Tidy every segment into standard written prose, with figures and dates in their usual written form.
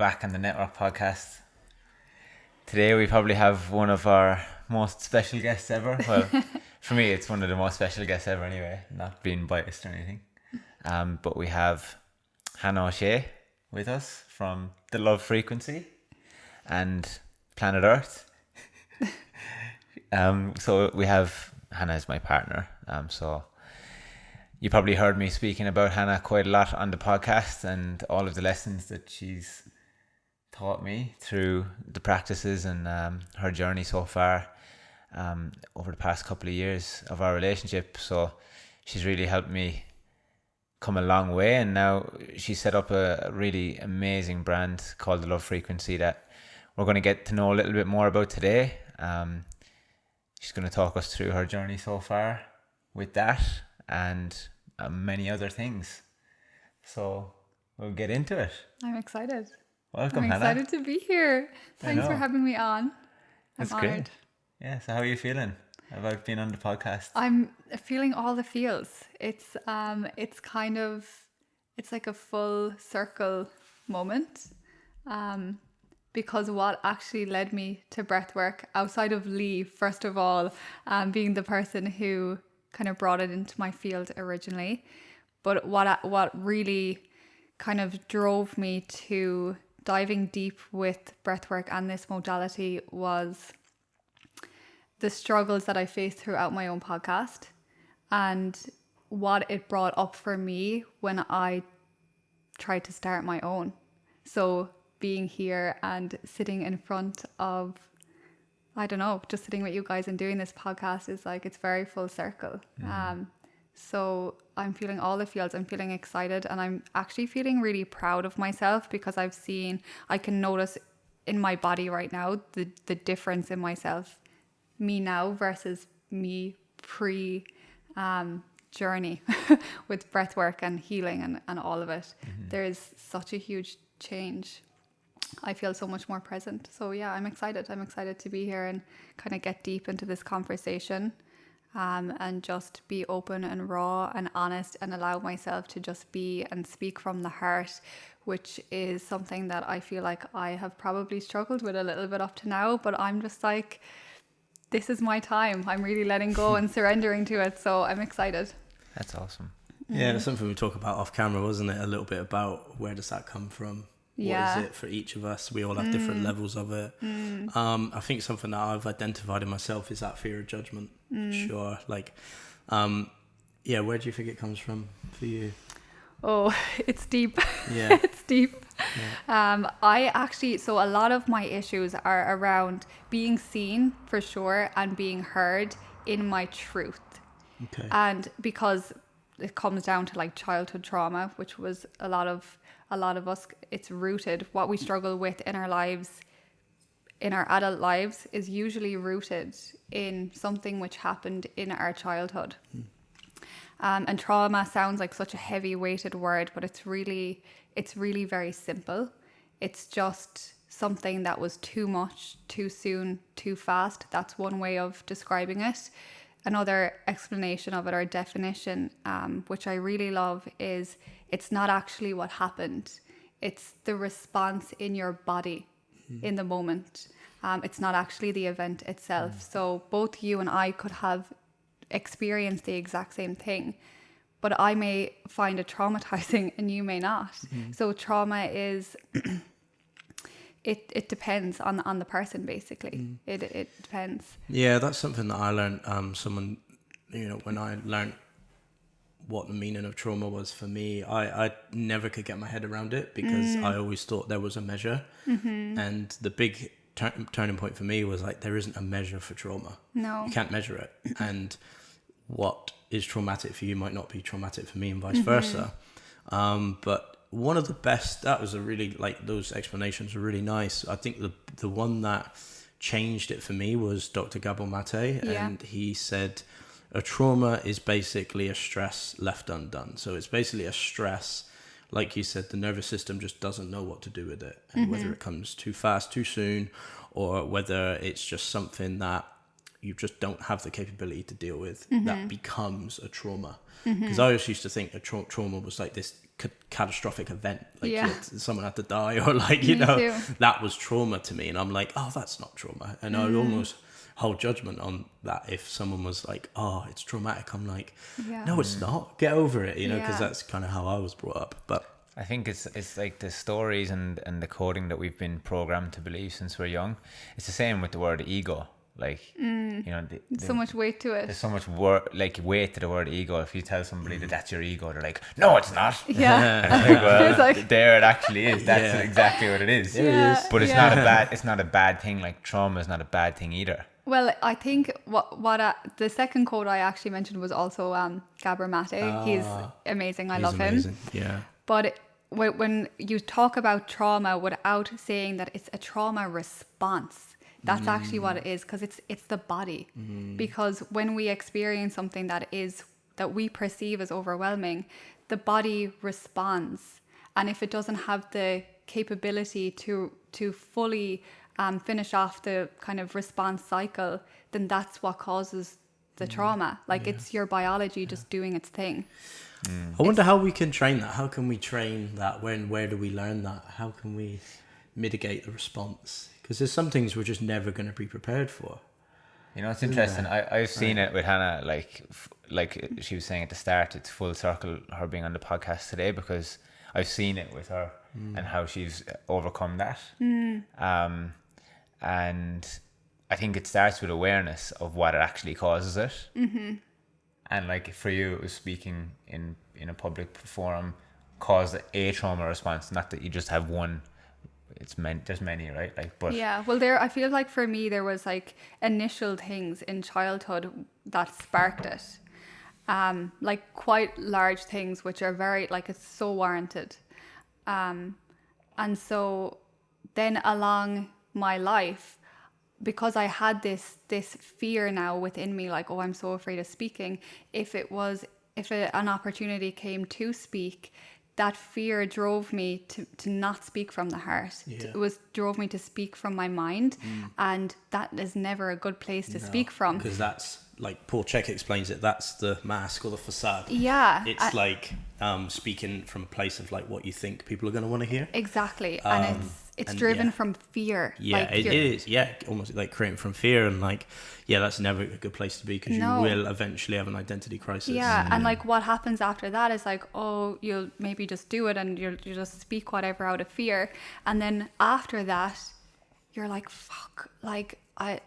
back on the Network podcast. Today we probably have one of our most special guests ever. Well, for me it's one of the most special guests ever anyway, not being biased or anything. But we have Hannah O'Shea with us from the Love Frqncy and Planet Earth. So we have Hannah as my partner. So you probably heard me speaking about Hannah quite a lot on the podcast and all of the lessons that she's taught me through the practices and her journey so far over the past couple of years of our relationship. So she's really helped me come a long way, and now she's set up a really amazing brand called the Love Frqncy that we're going to get to know a little bit more about today. She's going to talk us through her journey so far with that and many other things. So we'll get into it. I'm excited. Welcome, Hannah. I'm excited to be here. Thanks for having me on. That's great. Yeah, so how are you feeling about being on the podcast? I'm feeling all the feels. It's kind of, it's like a full circle moment. Because what actually led me to breathwork, outside of Lee, first of all, being the person who kind of brought it into my field originally, but what really kind of drove me to diving deep with breathwork and this modality was the struggles that I faced throughout my own podcast and what it brought up for me when I tried to start my own. So being here and sitting in front of, I don't know, just sitting with you guys and doing this podcast is like, it's very full circle. So I'm feeling all the feels. I'm feeling excited, and I'm actually feeling really proud of myself because I can notice in my body right now the difference in myself, me now versus me pre journey with breathwork and healing and all of it. There is such a huge change. I feel so much more present. So yeah, I'm excited. I'm excited to be here and kind of get deep into this conversation. And just be open and raw and honest and allow myself to just be and speak from the heart, which is something that I feel like I have probably struggled with a little bit up to now, but I'm just like, this is my time. I'm really letting go and surrendering to it. So I'm excited. That's awesome. Yeah, it's something we talk about off camera, wasn't it? A little bit about where does that come from? Yeah. What is it for each of us? We all have different levels of it. I think something that I've identified in myself is that fear of judgment. Sure. Like, where do you think it comes from for you? Oh, it's deep. Yeah. It's deep. Yeah. So a lot of my issues are around being seen for sure and being heard in my truth. Okay. And because it comes down to like childhood trauma, which was a lot of us, it's rooted. What we struggle with in our lives, in our adult lives, is usually rooted in something which happened in our childhood. And trauma sounds like such a heavy weighted word, but it's really very simple. It's just something that was too much, too soon, too fast. That's one way of describing it. Another explanation of it, or definition, which I really love, is it's not actually what happened. It's the response in your body in the moment. It's not actually the event itself. So both you and I could have experienced the exact same thing, but I may find it traumatizing and you may not. So trauma is... It depends on the person, basically. It depends. Yeah, that's something that I learned. When I learned what the meaning of trauma was for me, I never could get my head around it because I always thought there was a measure. And the big turning point for me was like, there isn't a measure for trauma. No. You can't measure it. And what is traumatic for you might not be traumatic for me and vice versa. But one of the best, that was a really, like, those explanations were really nice. I think the one that changed it for me was Dr. Gabor Mate. And he said a trauma is basically a stress left undone. So it's basically a stress, like you said, the nervous system just doesn't know what to do with it. And whether it comes too fast, too soon, or whether it's just something that, you just don't have the capability to deal with, Mm-hmm. that becomes a trauma. Because I always used to think a trauma was like this catastrophic event, like Yeah. someone had to die, or like, you Me know, too. that was trauma to me. And I'm like, oh, that's not trauma. And I almost hold judgment on that. If someone was like, oh, it's traumatic, I'm like, Yeah. no, it's not. Get over it, you know, because Yeah. that's kind of how I was brought up. But I think it's like the stories and the coding that we've been programmed to believe since we're young. It's the same with the word ego. Like, you know, So much weight to it. there's so much weight to the word ego. If you tell somebody that that's your ego, they're like, no, it's not. Yeah. And it's like, well, It's like- there it actually is. That's Yeah. exactly what it is. There it Yeah. is. But it's Yeah. not a bad thing. Like, trauma is not a bad thing either. Well, I think the second quote I actually mentioned was also Gabor Mate. He's amazing. I he's love him. amazing. Yeah. But when you talk about trauma without saying that it's a trauma response, that's actually what it is, because it's the body. Because when we experience something that we perceive as overwhelming, the body responds, and if it doesn't have the capability to fully finish off the kind of response cycle, then that's what causes the trauma. Like, it's your biology just doing its thing. I wonder how we can train that. How can we train that? Where do we learn that? How can we mitigate the response? Because there's some things we're just never going to be prepared for. You know, it's interesting. I've seen it with Hannah, like she was saying at the start, it's full circle her being on the podcast today, because I've seen it with her and how she's overcome that. And I think it starts with awareness of what it actually causes it. And like for you, it was speaking in a public forum caused a trauma response, not that you just have one. There's many, right? Like, but Yeah, well, I feel like for me there was like initial things in childhood that sparked it, like quite large things which are very, like, it's so warranted, and so then along my life, because I had this fear now within me, like, oh, I'm so afraid of speaking. If an opportunity came to speak, that fear drove me to not speak from the heart. Yeah. It drove me to speak from my mind, and that is never a good place to speak from. Because that's, like Paul Chek explains it, that's the mask or the facade. Yeah. It's like speaking from a place of like what you think people are going to want to hear. Exactly. And it's and driven yeah. from fear. Yeah, Like, it is. Yeah, almost like creating from fear, and like, yeah, that's never a good place to be, because No. you will eventually have an identity crisis. Yeah, and like what happens after that is like, oh, you'll maybe just do it and you just speak whatever out of fear, and then after that, you're like, fuck, like I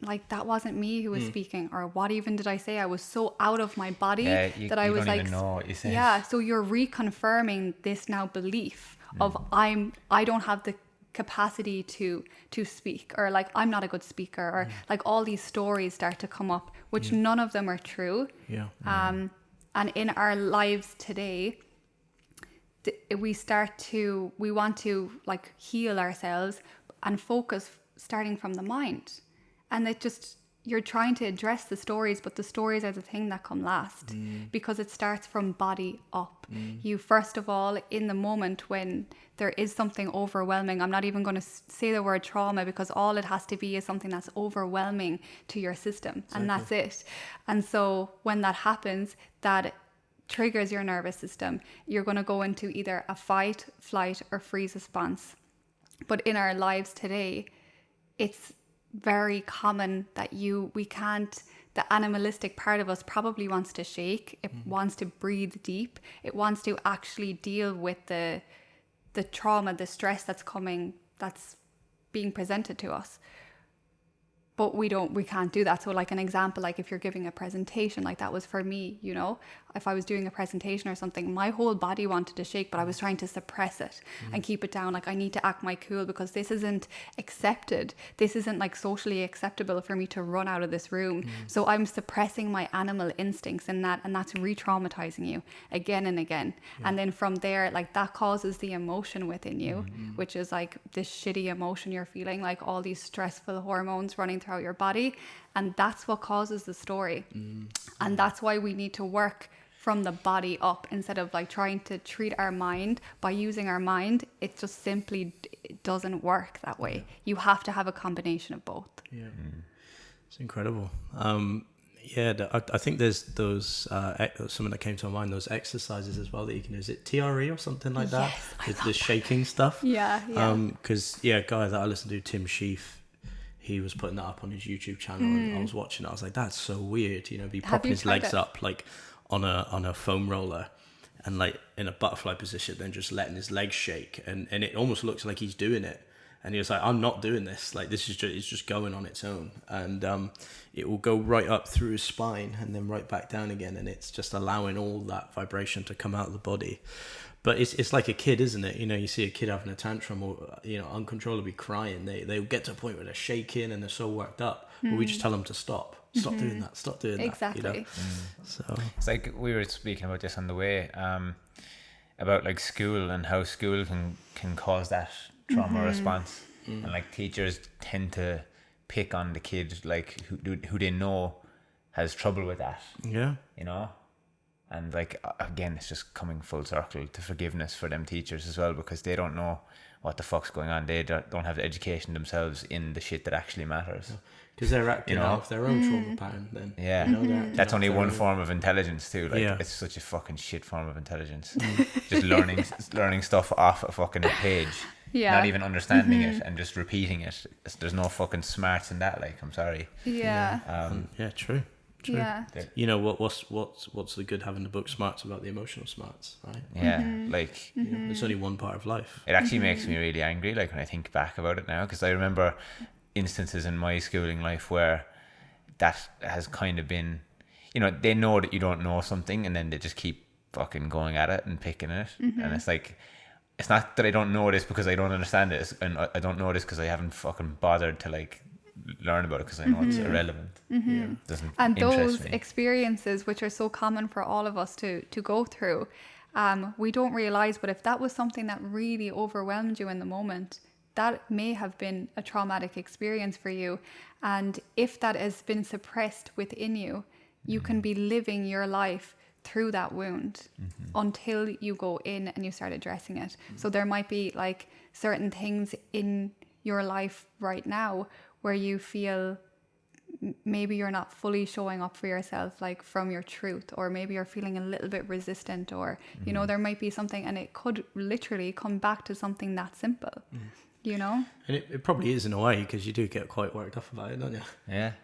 like that wasn't me who was speaking, or what even did I say? I was so out of my body that I you was don't like, even know what you said. yeah. So you're reconfirming this now belief of I don't have the capacity to speak, or like I'm not a good speaker, or like all these stories start to come up, which none of them are true. Yeah. And in our lives today, we want to like heal ourselves and focus starting from the mind, and you're trying to address the stories, but the stories are the thing that come last, because it starts from body up. You first of all, in the moment when there is something overwhelming, I'm not even going to say the word trauma, because all it has to be is something that's overwhelming to your system, and that's it. And so when that happens, that triggers your nervous system. You're going to go into either a fight, flight, or freeze response. But in our lives today, it's very common that the animalistic part of us probably wants to shake. It wants to breathe deep. It wants to actually deal with the trauma, the stress that's being presented to us. But we can't do that. So like an example, like if you're giving a presentation, like that was for me, you know, if I was doing a presentation or something, my whole body wanted to shake, but I was trying to suppress it and keep it down. Like, I need to act my cool, because this isn't accepted. This isn't like socially acceptable for me to run out of this room. So I'm suppressing my animal instincts in that, and that's re-traumatizing you again and again. And then from there, like that causes the emotion within you, which is like this shitty emotion you're feeling, like all these stressful hormones running throughout your body, and that's what causes the story. And that's why we need to work from the body up, instead of like trying to treat our mind by using our mind. It just simply doesn't work that way. You have to have a combination of both. Yeah. It's incredible. I think there's those something that came to my mind, those exercises as well that you can do. Is it TRE or something like that? Yes, The shaking stuff. Yeah. Because guy that I listen to, Tim Sheaf, he was putting that up on his YouTube channel, and I was watching it. I was like, that's so weird. Be propping his legs up like on a foam roller, and like in a butterfly position, then just letting his legs shake, and it almost looks like he's doing it. And he was like, I'm not doing this. Like, this is it's just going on its own. And it will go right up through his spine and then right back down again. And it's just allowing all that vibration to come out of the body. But it's like a kid, isn't it? You see a kid having a tantrum or, uncontrollably crying. They get to a point where they're shaking and they're so worked up. But we just tell them to stop. Stop doing that. Stop doing exactly. that. So it's like we were speaking about this on the way, about like school and how school can cause that trauma response, and like teachers tend to pick on the kid like who they know has trouble with that, and like again, it's just coming full circle to forgiveness for them teachers as well, because they don't know what the fuck's going on. They don't have the education themselves in the shit that actually matters, because they're acting out of their own trauma pattern then. That's only one form of intelligence too. Like it's such a fucking shit form of intelligence. Just learning stuff off a fucking page. Not even understanding it and just repeating it. There's no fucking smarts in that. Like, I'm sorry. True. Yeah. What's the good having the book Smarts about the emotional smarts, right? Like it's only one part of life. It actually makes me really angry, like when I think back about it now, because I remember instances in my schooling life where that has kind of been, they know that you don't know something, and then they just keep fucking going at it and picking it, and it's like, it's not that I don't know this because I don't understand it, and I don't know this because I haven't fucking bothered to like learn about it because I know it's irrelevant. Doesn't and interest those me. Experiences, which are so common for all of us to go through, we don't realize, but if that was something that really overwhelmed you in the moment, that may have been a traumatic experience for you. And if that has been suppressed within you, you can be living your life through that wound until you go in and you start addressing it. So there might be like certain things in your life right now where you feel maybe you're not fully showing up for yourself, like from your truth, or maybe you're feeling a little bit resistant, or there might be something, and it could literally come back to something that simple. And it probably is in a way, because you do get quite worked up about it, don't you? Yeah.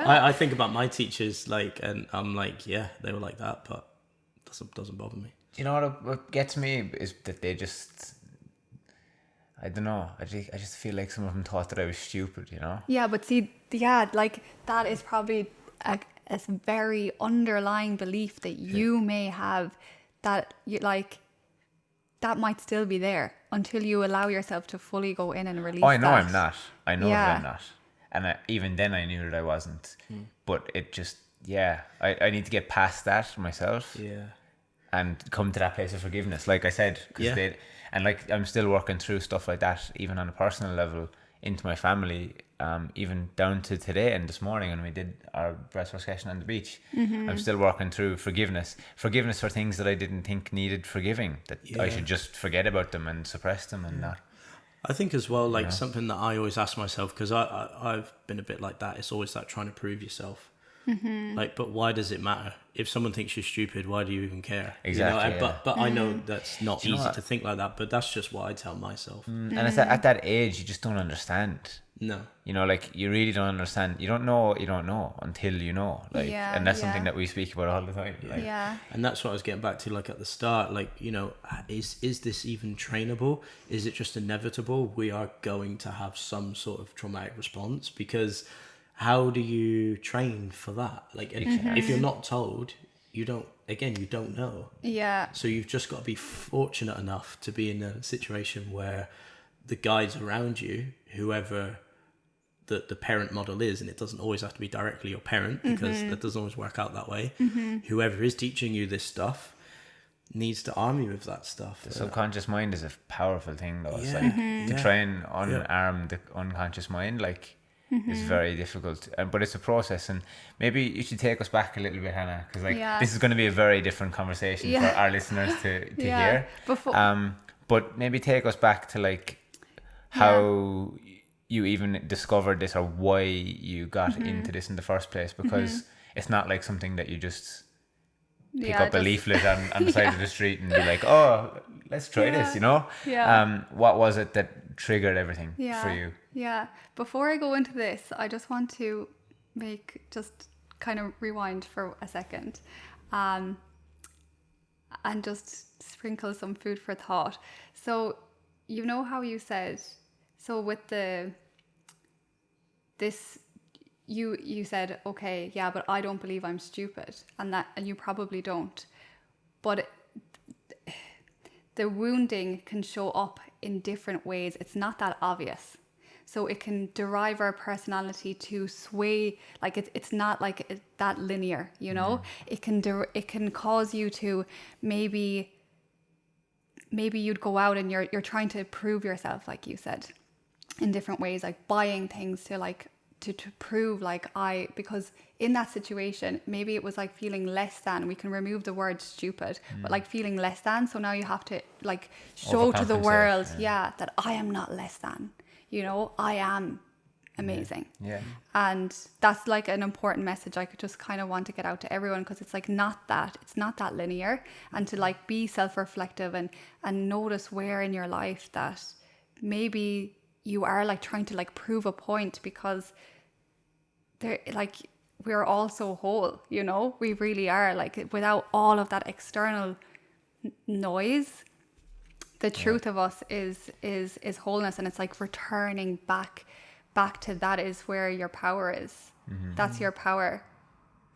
I think about my teachers, like, and I'm like, yeah, they were like that, but it doesn't bother me. You know what gets me is that they just, I don't know, I just feel like some of them thought that I was stupid, Yeah, but see, like that is probably a very underlying belief that you may have, that you like, that might still be there until you allow yourself to fully go in and release. I know that. I'm not. I know that I'm not. And even then I knew that I wasn't. But it just, I need to get past that myself. Yeah. And come to that place of forgiveness, like I said. And like I'm still working through stuff like that, even on a personal level, into my family, even down to today and this morning when we did our breathwork session on the beach. I'm still working through forgiveness for things that I didn't think needed forgiving, that I should just forget about them and suppress them and not. I think as well, like something that I always ask myself, because I've been a bit like that, it's always that trying to prove yourself. Like, but why does it matter? If someone thinks you're stupid, why do you even care? Exactly. But I know that's not easy to think like that, but that's just what I tell myself. And it's at that age you just don't understand. No. Like you really don't understand. You don't know until you know. Like, and that's something that we speak about all the time. Like, And that's what I was getting back to, like at the start, like, is this even trainable? Is it just inevitable? We are going to have some sort of traumatic response, because how do you train for that? Like, if you're not told, you don't know. Yeah. So you've just got to be fortunate enough to be in a situation where the guides around you, whoever the parent model is, and it doesn't always have to be directly your parent, because that doesn't always work out that way. Whoever is teaching you this stuff needs to arm you with that stuff. The subconscious mind is a powerful thing, though. It's like to try and unarm the unconscious mind, like, is very difficult, but it's a process. And maybe you should take us back a little bit, Hannah, because this is going to be a very different conversation for our listeners to hear. But maybe take us back to like how you even discovered this or why you got into this in the first place, because it's not like something that you just pick up a leaflet on the side of the street and be like, oh, let's try this, you know? What was it that triggered everything for you? Yeah. Before I go into this, I just want to just kind of rewind for a second, and just sprinkle some food for thought. So, you know how you said, so with you said, okay, yeah, but I don't believe I'm stupid, and you probably don't. But the wounding can show up in different ways. It's not that obvious. So it can derive our personality to sway, like it's not like that linear, you know? It can cause you to maybe you'd go out and you're trying to prove yourself, like you said, in different ways, like buying things to like to prove like because in that situation, maybe it was like feeling less than. We can remove the word stupid, but like feeling less than. So now you have to like show to the world, that I am not less than. You know, I am amazing. Yeah. And that's like an important message I could just kind of want to get out to everyone, because it's like it's not that linear, and to like be self-reflective and notice where in your life that maybe you are like trying to like prove a point, because they're like, we're all so whole, you know, we really are, like without all of that external noise. The truth of us is wholeness, and it's like returning back to that is where your power is. That's your power,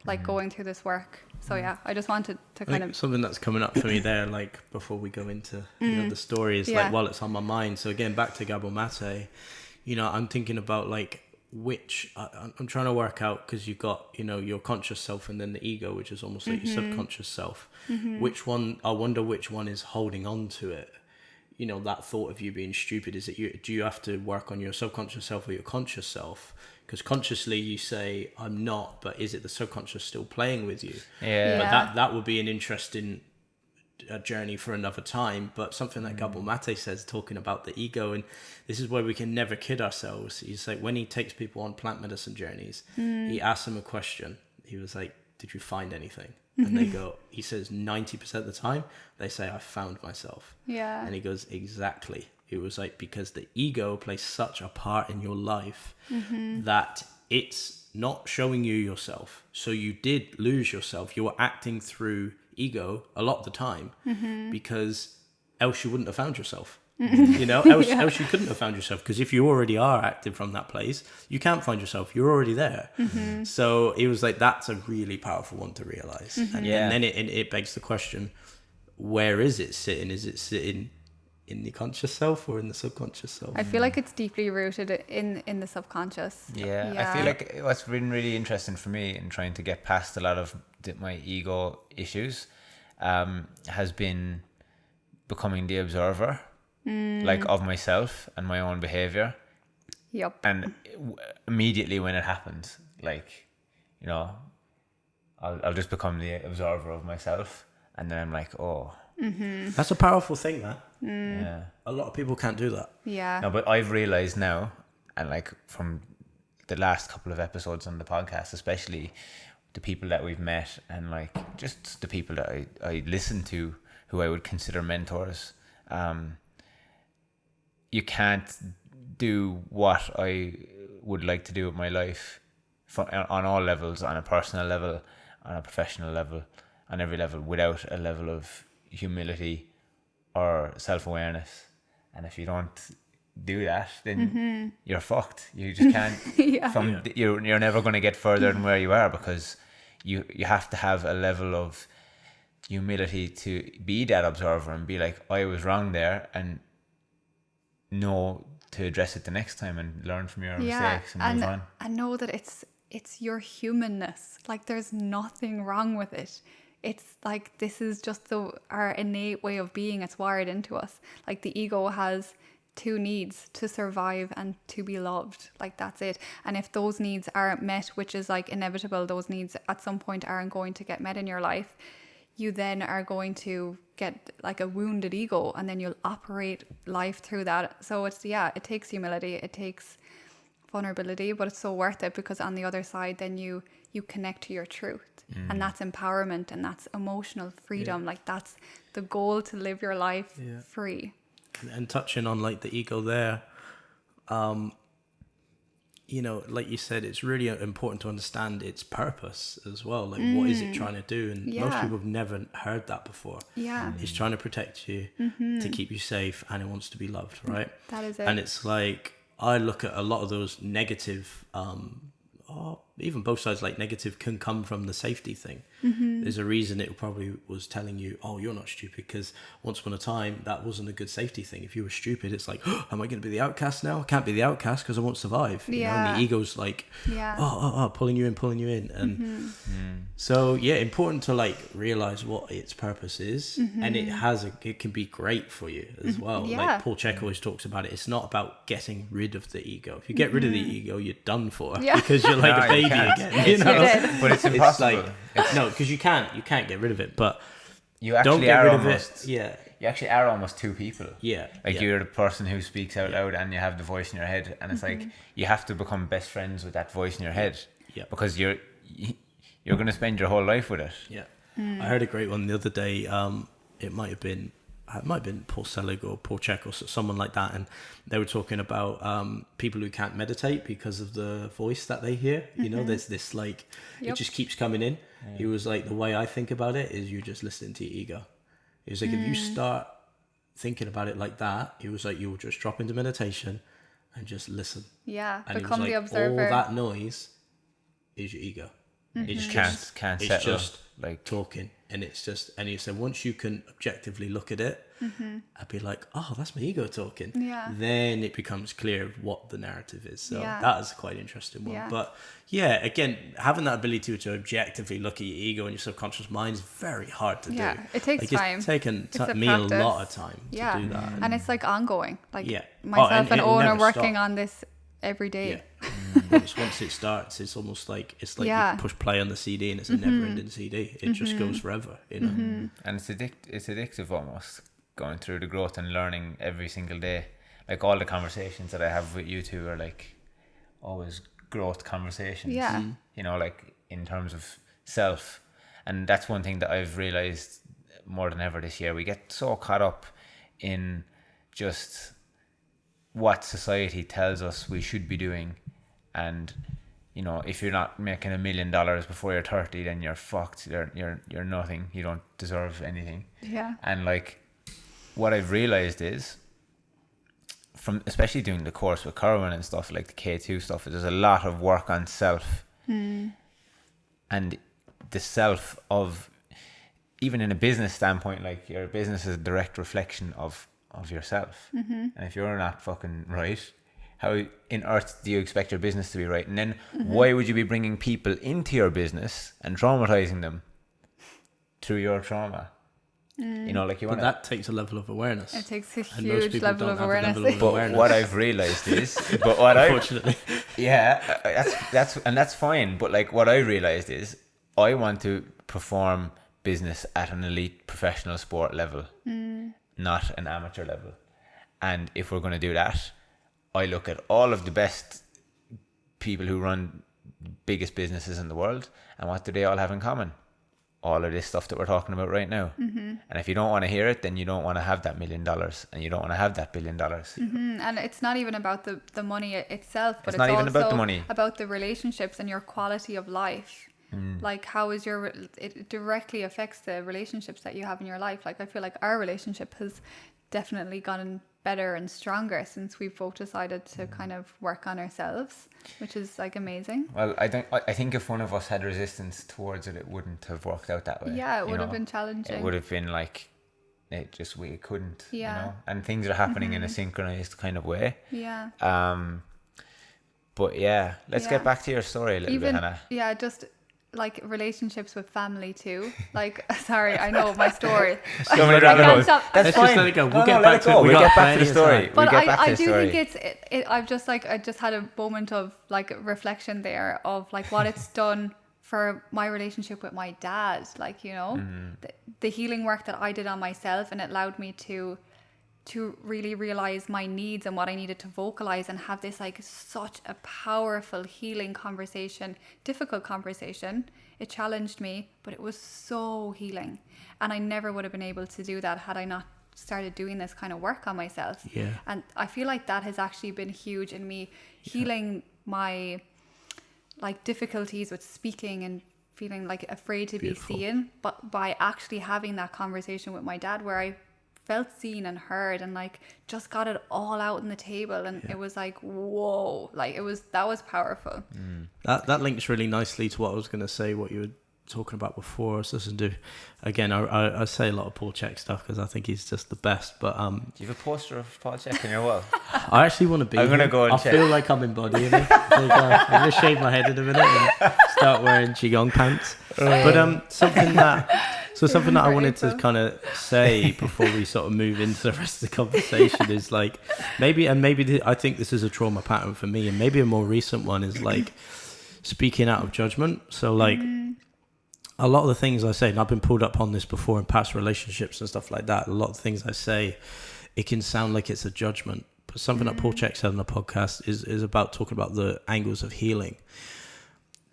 like going through this work. So yeah, I just wanted to kind of something that's coming up for me there, like before we go into the story, is like while it's on my mind. So again, back to Gabor Mate, you know, I'm thinking about like I'm trying to work out, because you've got, you know, your conscious self and then the ego, which is almost like your subconscious self. Which one? I wonder which one is holding on to it. You know, that thought of you being stupid, is it do you have to work on your subconscious self or your conscious self? Because consciously you say I'm not, but is it the subconscious still playing with you? But that would be an interesting journey for another time. But something that Gabor Mate says, talking about the ego, and this is where we can never kid ourselves. He's like, when he takes people on plant medicine journeys, he asks them a question. He was like, did you find anything? And they go, he says 90% of the time, they say, I found myself. Yeah. And he goes, exactly. It was like, because the ego plays such a part in your life that it's not showing you yourself. So you did lose yourself. You were acting through ego a lot of the time, because else you wouldn't have found yourself. You know, else you couldn't have found yourself, because if you already are acting from that place, you can't find yourself. You're already there. So it was like, that's a really powerful one to realize. And then it begs the question, where is it sitting? Is it sitting in the conscious self or in the subconscious self? I feel like it's deeply rooted in the subconscious. I feel like what's been really interesting for me in trying to get past a lot of my ego issues has been becoming the observer, like of myself and my own behavior. Yep. And immediately when it happens, like, you know, I'll just become the observer of myself, and then I'm like, oh. That's a powerful thing, man. Yeah. A lot of people can't do that. Yeah. No, but I've realized now, and like from the last couple of episodes on the podcast, especially the people that we've met, and like just the people that I listen to, who I would consider mentors, you can't do what I would like to do with my life on all levels, on a personal level, on a professional level, on every level, without a level of humility or self-awareness. And if you don't do that, then you're fucked. You just can't. You're never going to get further than where you are, because you have to have a level of humility to be that observer and be like, I was wrong there, and know to address it the next time and learn from your mistakes and move on. And know that it's your humanness. Like, there's nothing wrong with it. It's like, this is just our innate way of being. It's wired into us. Like, the ego has two needs: to survive and to be loved. Like, that's it. And if those needs aren't met, which is like inevitable, those needs at some point aren't going to get met in your life, you then are going to get like a wounded ego, and then you'll operate life through that. So it takes humility. It takes vulnerability, but it's so worth it, because on the other side, then you connect to your truth, and that's empowerment, and that's emotional freedom. Like that's the goal, to live your life free. And touching on like the ego there, you know, like you said, it's really important to understand its purpose as well. Like, what is it trying to do? And most people have never heard that before. Yeah. It's trying to protect you, to keep you safe, and it wants to be loved, right? That is it. And it's like, I look at a lot of those negative, even both sides, like negative can come from the safety thing. There's a reason it probably was telling you, oh, you're not stupid, because once upon a time that wasn't a good safety thing. If you were stupid, it's like, oh, am I going to be the outcast now? I can't be the outcast because I won't survive. You know? And the ego's like, pulling you in. And so important to like realize what its purpose is, and it can be great for you as well. Like Paul Chek always talks about it. It's not about getting rid of the ego. If you get rid of the ego, you're done for, because you're like a baby again. You know? But it's impossible. No, because you can't get rid of it, but you actually don't get are rid almost, of it. Yeah, you actually are almost two people. Like you're the person who speaks out loud, and you have the voice in your head, and it's like you have to become best friends with that voice in your head. Because you're going to spend your whole life with it. I heard a great one the other day. It might have been Paul Selig or Paul Chek or someone like that, and they were talking about people who can't meditate because of the voice that they hear. You know, there's this like it just keeps coming in. He was like, the way I think about it is you're just listening to your ego. He was like, if you start thinking about it like that, he was like, you'll just drop into meditation and just listen. Yeah, and become the observer. All that noise is your ego. It's just can't it's settle, just like talking, and it's just, and he said once you can objectively look at it, I'd be like, oh, that's my ego talking. Then it becomes clear what the narrative is. So that is quite interesting one. But again, having that ability to objectively look at your ego and your subconscious mind is very hard to do. It takes time. It's taken me a lot of time to do that. And it's like ongoing. Like and myself and Owen are working stop. on this every day. Once it starts, it's almost like you push play on the CD, and it's a never-ending CD. It just goes forever, you know. And it's addictive almost, going through the growth and learning every single day. Like all the conversations that I have with you two are like always growth conversations. You know, like in terms of self. And that's one thing that I've realized more than ever this year. We get so caught up in just what society tells us we should be doing, and you know, if you're not making $1 million before you're 30, then you're fucked. You're nothing. You don't deserve anything. And like, what I've realized is, from especially doing the course with Kerwin and stuff, like the K2 stuff, there's a lot of work on self, and the self of, even in a business standpoint, like your business is a direct reflection of yourself. And if you're not fucking right, how in earth do you expect your business to be right? And then why would you be bringing people into your business and traumatizing them through your trauma? You know, like you want that takes a level of awareness. It takes a huge level of awareness. But what I've realized is, unfortunately, that's fine. But like, what I realized is, I want to perform business at an elite professional sport level, not an amateur level. And if we're going to do that, I look at all of the best people who run biggest businesses in the world, and what do they all have in common? All of this stuff that we're talking about right now. And if you don't want to hear it, then you don't want to have that $1 million, and you don't want to have that $1 billion. And it's not even about the money itself, but it's not even also about the money. About the relationships and your quality of life. Like, how is it directly affects the relationships that you have in your life. Like, I feel like our relationship has definitely gotten better and stronger since we've both decided to kind of work on ourselves, which is like amazing. Well, I think if one of us had resistance towards it, it wouldn't have worked out that way. Yeah, it would have been challenging. It would have been like, we couldn't, you know, and things are happening in a synchronized kind of way. But let's get back to your story a little bit, Hannah. Yeah, just like relationships with family too. Like, sorry, I know my story. So many rabbit holes. That's fine. Just let it go. We'll get back to it. We'll get back to the story. But I do think I just had a moment of like reflection there of like what it's done for my relationship with my dad. Like, you know, the healing work that I did on myself, and it allowed me to to really realize my needs and what I needed to vocalize and have this like such a powerful healing conversation, difficult conversation. It challenged me, but it was so healing. And I never would have been able to do that had I not started doing this kind of work on myself. Yeah. And I feel like that has actually been huge in me healing my like difficulties with speaking and feeling like afraid to Beautiful. be seen, but by actually having that conversation with my dad where I felt seen and heard and like just got it all out on the table, and it was like, whoa, like that was powerful. That links really nicely to what I was going to say, what you were talking about before. I was listening to, again, I say a lot of Paul Chek stuff because I think he's just the best, but do you have a poster of Paul Chek in your wall? I actually want to be I'm gonna go and I check. feel like I'm embodying it. I'm going to shave my head in a minute and start wearing qigong pants. But something that I wanted to kind of say before we sort of move into the rest of the conversation is like I think this is a trauma pattern for me, and maybe a more recent one is like speaking out of judgment. So like a lot of the things I say, and I've been pulled up on this before in past relationships and stuff like that, a lot of things I say, it can sound like it's a judgment. But something that Paul Chek said on the podcast is about talking about the angles of healing.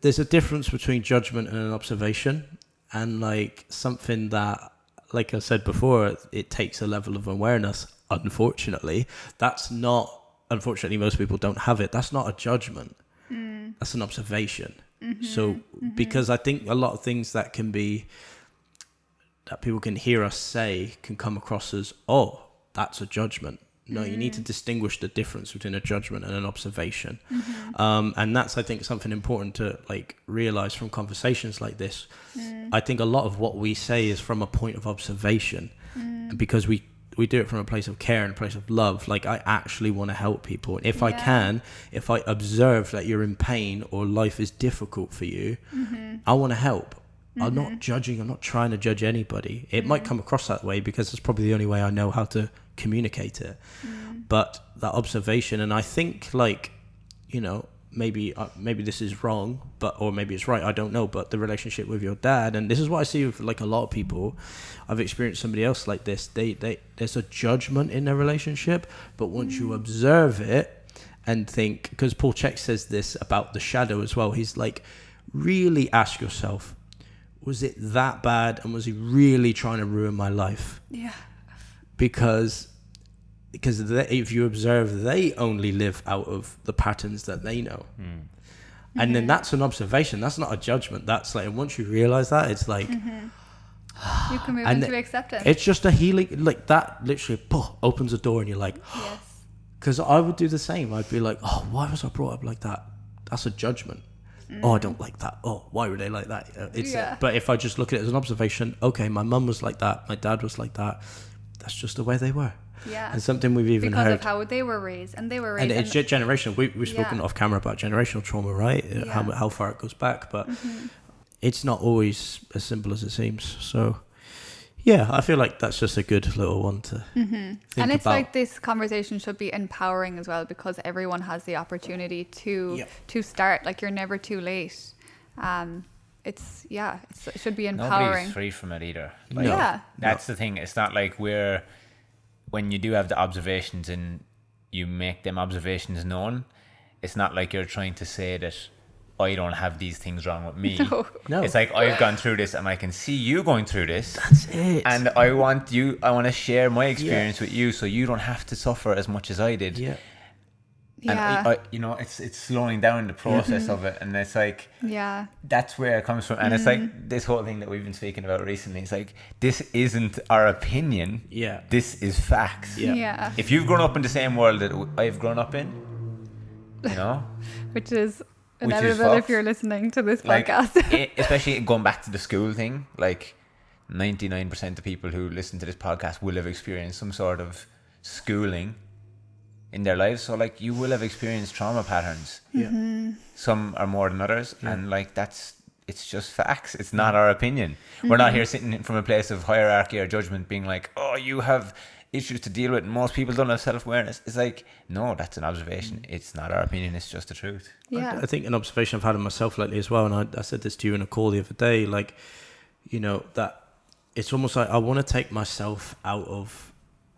There's a difference between judgment and an observation, and like something that, like I said before, it takes a level of awareness. Unfortunately, most people don't have it. That's not a judgment. That's an observation. So because I think a lot of things that people can hear us say can come across as, oh, that's a judgment. No, you need to distinguish the difference between a judgment and an observation. And that's, I think, something important to like realize from conversations like this. I think a lot of what we say is from a point of observation, because we do it from a place of care and a place of love. Like, I actually want to help people. If I observe that you're in pain or life is difficult for you, I want to help. I'm not judging. I'm not trying to judge anybody. It might come across that way because it's probably the only way I know how to communicate it. But that observation, and I think, like, you know, maybe this is wrong, or maybe it's right, I don't know, but the relationship with your dad, and this is what I see with like a lot of people. I've experienced somebody else like this. There's a judgment in their relationship, but once you observe it and think, because Paul Chek says this about the shadow as well, he's like, really ask yourself, was it that bad, and was he really trying to ruin my life? Yeah. Because if you observe, they only live out of the patterns that they know. And then that's an observation. That's not a judgment. That's like, once you realize that, it's like, you can move into acceptance. It's just a healing, like that literally opens a door, and you're like, yes. Because I would do the same. I'd be like, oh, why was I brought up like that? That's a judgment. Oh, I don't like that. Oh, why were they like that? But if I just look at it as an observation, okay, my mum was like that, my dad was like that. That's just the way they were. Yeah. And something we've even because heard. of how they were raised, and it's generational. We've spoken off camera about generational trauma, right? How far it goes back, but it's not always as simple as it seems. So, yeah, I feel like that's just a good little one to think and it's about. like, this conversation should be empowering as well, because everyone has the opportunity to start. Like, you're never too late. It should be empowering. Nobody's free from it either. Like, Yeah. That's the thing. It's not like when you do have the observations and you make them observations known, it's not like you're trying to say that I don't have these things wrong with me. No. It's like, I've gone through this and I can see you going through this. That's it. And I want to share my experience with you, so you don't have to suffer as much as I did. Yeah. And I it's slowing down the process of it, and it's like, that's where it comes from. And it's like this whole thing that we've been speaking about recently. It's like, this isn't our opinion. Yeah. This is facts. Yeah. If you've grown up in the same world that I've grown up in, you know, which is inevitable if you're listening to this podcast. Especially going back to the school thing, like 99% of people who listen to this podcast will have experienced some sort of schooling in their lives. So like, you will have experienced trauma patterns. Some are more than others, and like, it's just facts. It's not our opinion. We're not here sitting from a place of hierarchy or judgment being like, oh, you have issues to deal with and most people don't have self-awareness. It's like, no, that's an observation. It's not our opinion. It's just the truth. I think an observation I've had of myself lately as well, and I said this to you in a call the other day, like, you know, that it's almost like I want to take myself out of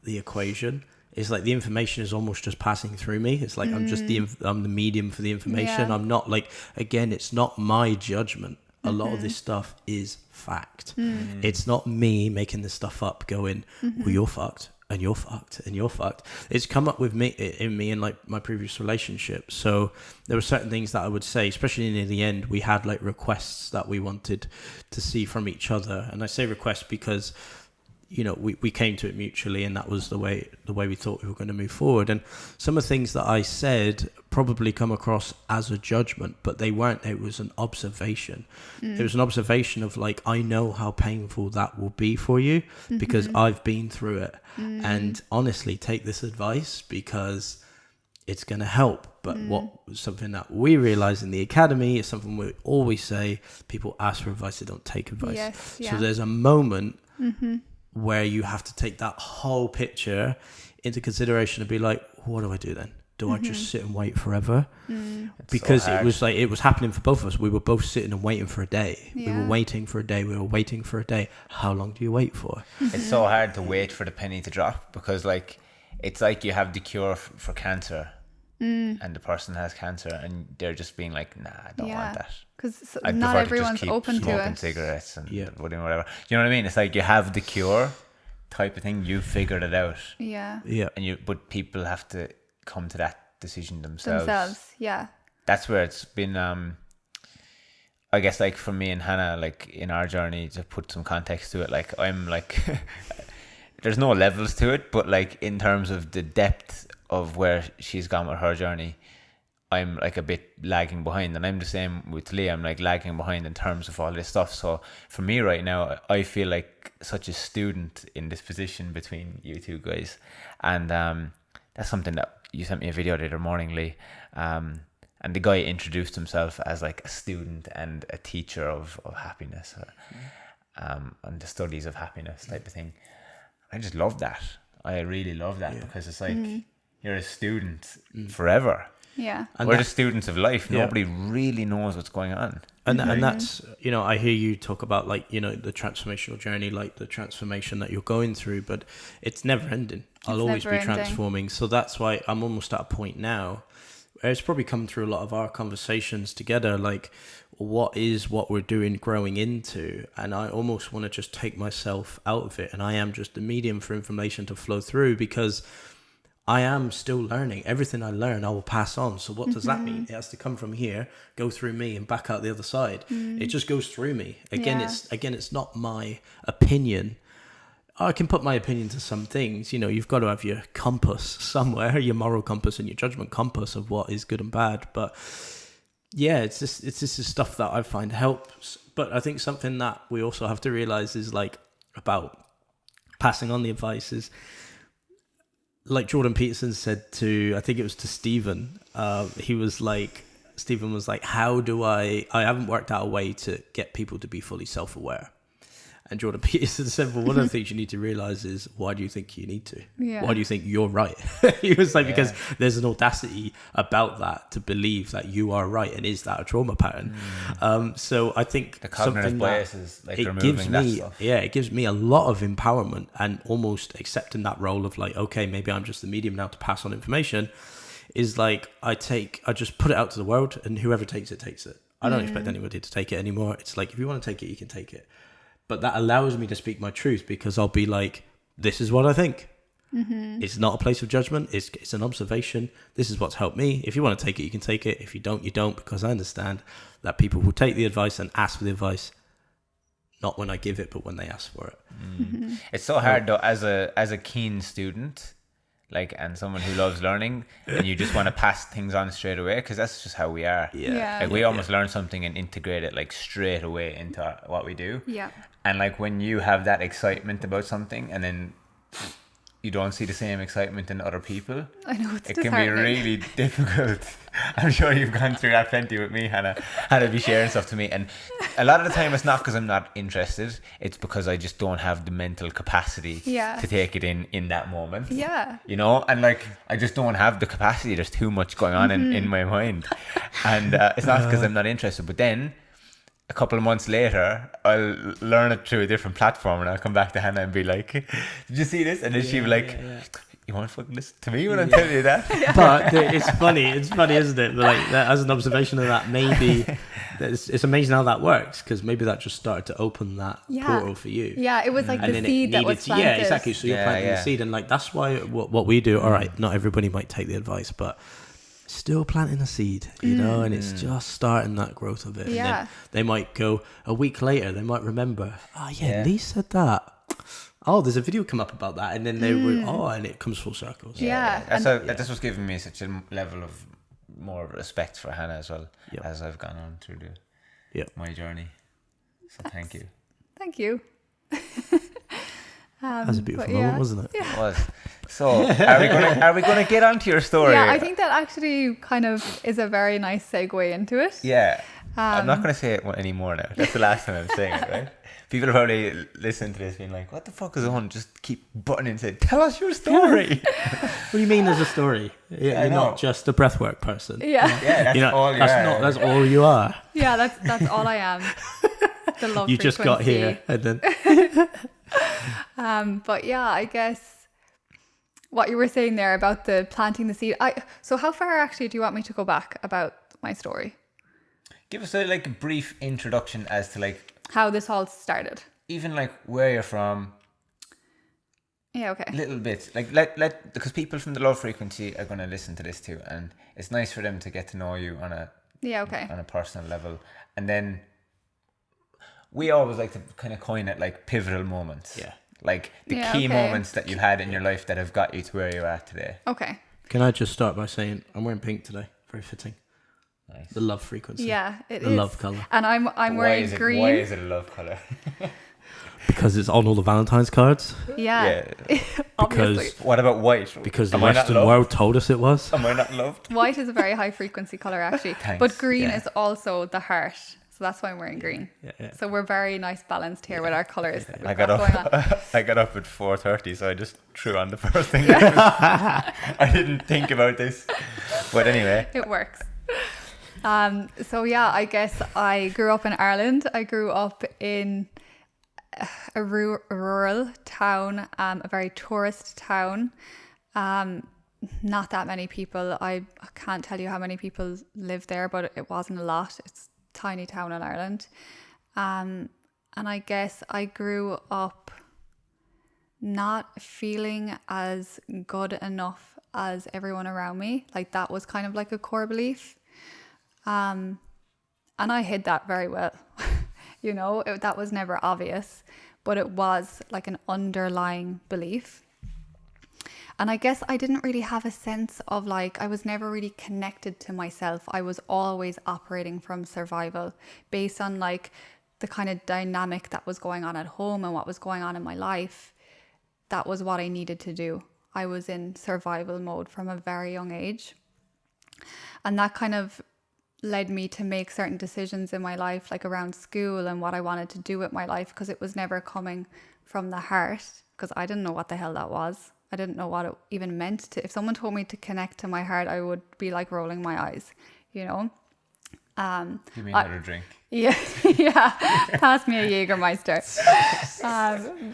the equation. It's like the information is almost just passing through me. It's like I'm just I'm the medium for the information. Yeah. I'm not like, again, it's not my judgment. A lot of this stuff is fact. It's not me making this stuff up going, well, you're fucked and you're fucked and you're fucked. It's come up with me in like my previous relationship. So there were certain things that I would say, especially near the end, we had like requests that we wanted to see from each other. And I say requests because, you know, we came to it mutually, and that was the way we thought we were going to move forward. And some of the things that I said probably come across as a judgment, but they weren't. It was an observation. It was an observation of like, I know how painful that will be for you because I've been through it. And honestly, take this advice because it's going to help. But something that we realize in the academy is something we always say: people ask for advice, they don't take advice. Yes, So there's a moment where you have to take that whole picture into consideration and be like, what do I do then? Do I just sit and wait forever? Because so it was like, it was happening for both of us. We were both sitting and waiting for a day. Yeah. We were waiting for a day. We were waiting for a day. How long do you wait for? It's so hard to wait for the penny to drop, because like, it's like you have the cure for cancer and the person has cancer and they're just being like, nah, I don't want that. Because I'd not prefer to just everyone's keep open to smoking it. cigarettes and whatever. You know what I mean? It's like you have the cure type of thing. You figured it out, Yeah. Yeah. but people have to come to that decision themselves. Yeah. That's where it's been. I guess like for me and Hannah, like in our journey, to put some context to it, like I'm like, there's no levels to it, but like in terms of the depth of where she's gone with her journey, I'm like a bit lagging behind, and I'm the same with Lee. I'm like lagging behind in terms of all this stuff. So for me right now, I feel like such a student in this position between you two guys, and that's something that you sent me a video the other morning, Lee. And the guy introduced himself as like a student and a teacher of happiness, and the studies of happiness type of thing. I just love that. I really love that because it's like you're a student forever. Yeah. And we're the students of life. Yeah. Nobody really knows what's going on. And that's, you know, I hear you talk about like, you know, the transformational journey, like the transformation that you're going through, but it's never ending. I'll always be transforming. So that's why I'm almost at a point now where it's probably come through a lot of our conversations together, like what is what we're doing growing into. And I almost want to just take myself out of it. And I am just the medium for information to flow through, because I am still learning. Everything I learn, I will pass on. So what does that mean? It has to come from here, go through me, and back out the other side. It just goes through me. Again, it's not my opinion. I can put my opinion to some things. You know, you've got to have your compass somewhere, your moral compass and your judgment compass of what is good and bad. But yeah, it's just stuff that I find helps. But I think something that we also have to realize is like about passing on the advice is, like Jordan Peterson said to, I think it was to Stephen, Stephen was like, how do I haven't worked out a way to get people to be fully self-aware. And Jordan Peterson said, well, one of the things you need to realize is, why do you think you need to? Yeah. Why do you think you're right? He was like, because there's an audacity about that to believe that you are right. And is that a trauma pattern? So I think The cognitive bias is like removing that stuff. Yeah, it gives me a lot of empowerment and almost accepting that role of like, okay, maybe I'm just the medium now to pass on information. Is like, I just put it out to the world, and whoever takes it, takes it. I don't expect anybody to take it anymore. It's like, if you want to take it, you can take it. But that allows me to speak my truth, because I'll be like, this is what I think. It's not a place of judgment. It's an observation. This is what's helped me. If you want to take it, you can take it. If you don't, you don't, because I understand that people will take the advice and ask for the advice, not when I give it, but when they ask for it. It's so hard though, as a keen student, like, and someone who loves learning, and you just want to pass things on straight away, because that's just how we are. Like we almost learn something and integrate it like straight away into what we do. And like when you have that excitement about something and then you don't see the same excitement in other people, I know, it's it can be really difficult. I'm sure you've gone through that plenty with me, Hannah. Hannah be sharing stuff to me, and a lot of the time it's not because I'm not interested, it's because I just don't have the mental capacity to take it in that moment. You know, and like I just don't have the capacity. There's too much going on in my mind, and it's not because I'm not interested. But then a couple of months later, I'll learn it through a different platform, and I'll come back to Hannah and be like, "Did you see this?" And then she'll be like, "You want to fucking listen to me when I tell you that?" But it's funny, isn't it? Like that, as an observation of that, maybe it's amazing how that works, because maybe that just started to open that portal for you. Yeah, it was like And the then seed that was planted. Yeah, exactly. So you're planting the seed, and like that's why what we do. All right, not everybody might take the advice, but still planting a seed, you know, and it's just starting that growth of it. And then they might go a week later, they might remember, Lee said that. Oh, there's a video come up about that, and then they were and it comes full circle. So. This was giving me such a level of more respect for Hannah as well as I've gone on through my journey. So thank you. Thank you. That was a beautiful moment, wasn't it? Yeah. It was. So are we gonna get onto your story? Yeah, I think that actually kind of is a very nice segue into it. Yeah. I'm not gonna say it anymore now. That's the last time I'm saying it, right? People are probably listening to this being like, "What the fuck is on?" Just keep butting and say, "Tell us your story." What do you mean there's a story? You're not just a breathwork person. Yeah. That's all you are. That's all you are. Yeah, that's all I am. The love you frequency. Just got here and then but yeah, I guess what you were saying there about the planting the seed. So how far actually do you want me to go back about my story? Give us a brief introduction as to how this all started. Even where you're from. Yeah, okay. Little bit. Let because people from the low frequency are going to listen to this too, and it's nice for them to get to know you on a personal level. And then we always like to kind of coin it pivotal moments. Yeah. The key moments that you had in your life that have got you to where you're at today. Okay. Can I just start by saying I'm wearing pink today? Very fitting. Nice. The love frequency. Yeah, it is. The love colour. And I'm wearing green. Why is it a love colour? Because it's on all the Valentine's cards. Yeah. Because what about white? Because the Western world told us it was. Am I not loved? White is a very high frequency colour actually. Thanks. But green is also the heart. So that's why I'm wearing green. Yeah. So we're very nice balanced here with our colours. I got up at 4:30, so I just threw on the first thing. I didn't think about this. But anyway. It works. So yeah, I guess I grew up in Ireland. I grew up in a rural town, a very tourist town. Not that many people. I can't tell you how many people live there, but it wasn't a lot. It's a tiny town in Ireland. And I guess I grew up not feeling as good enough as everyone around me. That was kind of a core belief. And I hid that very well. That was never obvious, but it was an underlying belief. And I guess I didn't really have a sense of I was never really connected to myself. I was always operating from survival based on the kind of dynamic that was going on at home and what was going on in my life. That was what I needed to do. I was in survival mode from a very young age. And that kind of led me to make certain decisions in my life, around school and what I wanted to do with my life, because it was never coming from the heart, because I didn't know what the hell that was. I didn't know what it even meant to. If someone told me to connect to my heart, I would be rolling my eyes, Give me another drink. Yeah. Pass me a Jägermeister.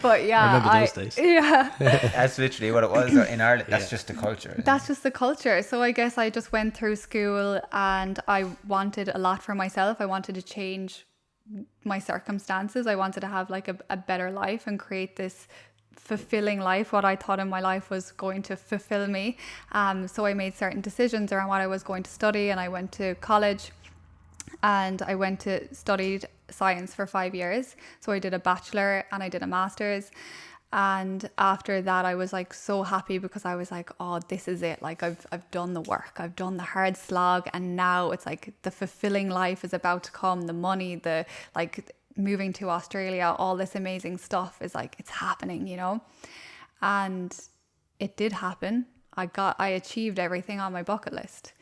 But yeah, I remember those days. Yeah. That's literally what it was in Ireland. That's just the culture. That's just the culture. So I guess I just went through school and I wanted a lot for myself. I wanted to change my circumstances. I wanted to have a better life and create this fulfilling life, what I thought in my life was going to fulfill me. So I made certain decisions around what I was going to study, and I went to college. And I went to studied science for 5 years. So I did a bachelor and I did a master's. And after that, I was so happy, because I was oh, this is it. I've done the work. I've done the hard slog. And now it's the fulfilling life is about to come. The money, the moving to Australia, all this amazing stuff is it's happening, And it did happen. I achieved everything on my bucket list.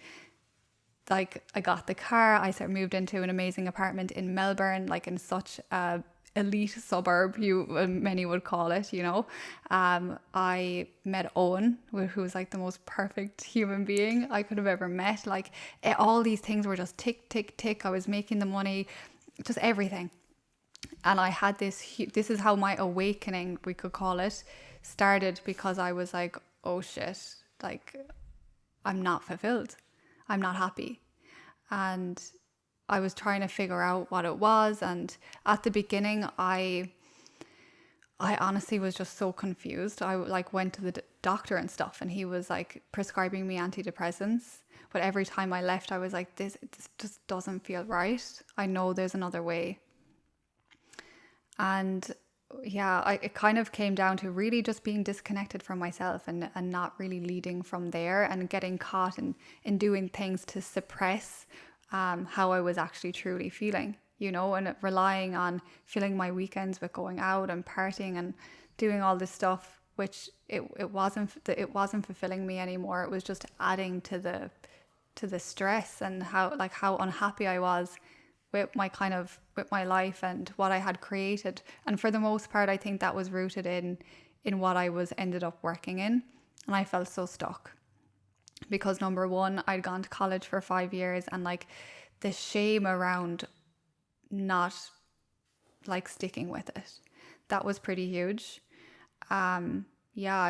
I got the car. I moved into an amazing apartment in Melbourne, in such a elite suburb, many would call it. I met Owen, who was the most perfect human being I could have ever met. All these things were just tick, tick, tick. I was making the money. just everything. And I had this is how my awakening, we could call it, started, because I was like, oh shit, like I'm not fulfilled, I'm not happy. And I was trying to figure out what it was. And at the beginning, I honestly was just so confused. I like went to the doctor and stuff, and he was like prescribing me antidepressants. But every time I left, I was like, this just doesn't feel right. I know there's another way. And yeah, it kind of came down to really just being disconnected from myself, and not really leading from there, and getting caught in doing things to suppress how I was actually truly feeling, you know, and relying on filling my weekends with going out and partying and doing all this stuff, which it wasn't fulfilling me anymore. It was just adding to the stress, and how unhappy I was with my life and what I had created. And for the most part, I think that was rooted in what I ended up working in. And I felt so stuck, because number one, I'd gone to college for 5 years, and like the shame around not like sticking with it, that was pretty huge. I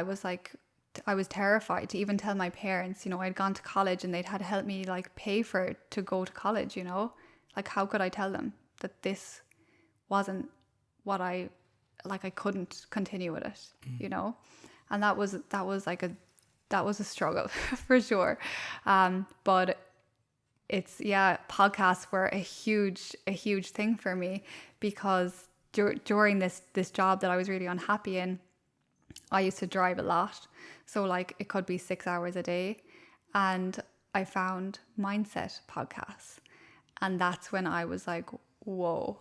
was terrified to even tell my parents, you know, I'd gone to college, and they'd had helped me like pay for it to go to college, you know. Like, how could I tell them that this wasn't what I couldn't continue with it, you know? And that was a struggle for sure. But podcasts were a huge thing for me, because during this job that I was really unhappy in, I used to drive a lot. So like it could be 6 hours a day, and I found mindset podcasts. And that's when I was like, whoa,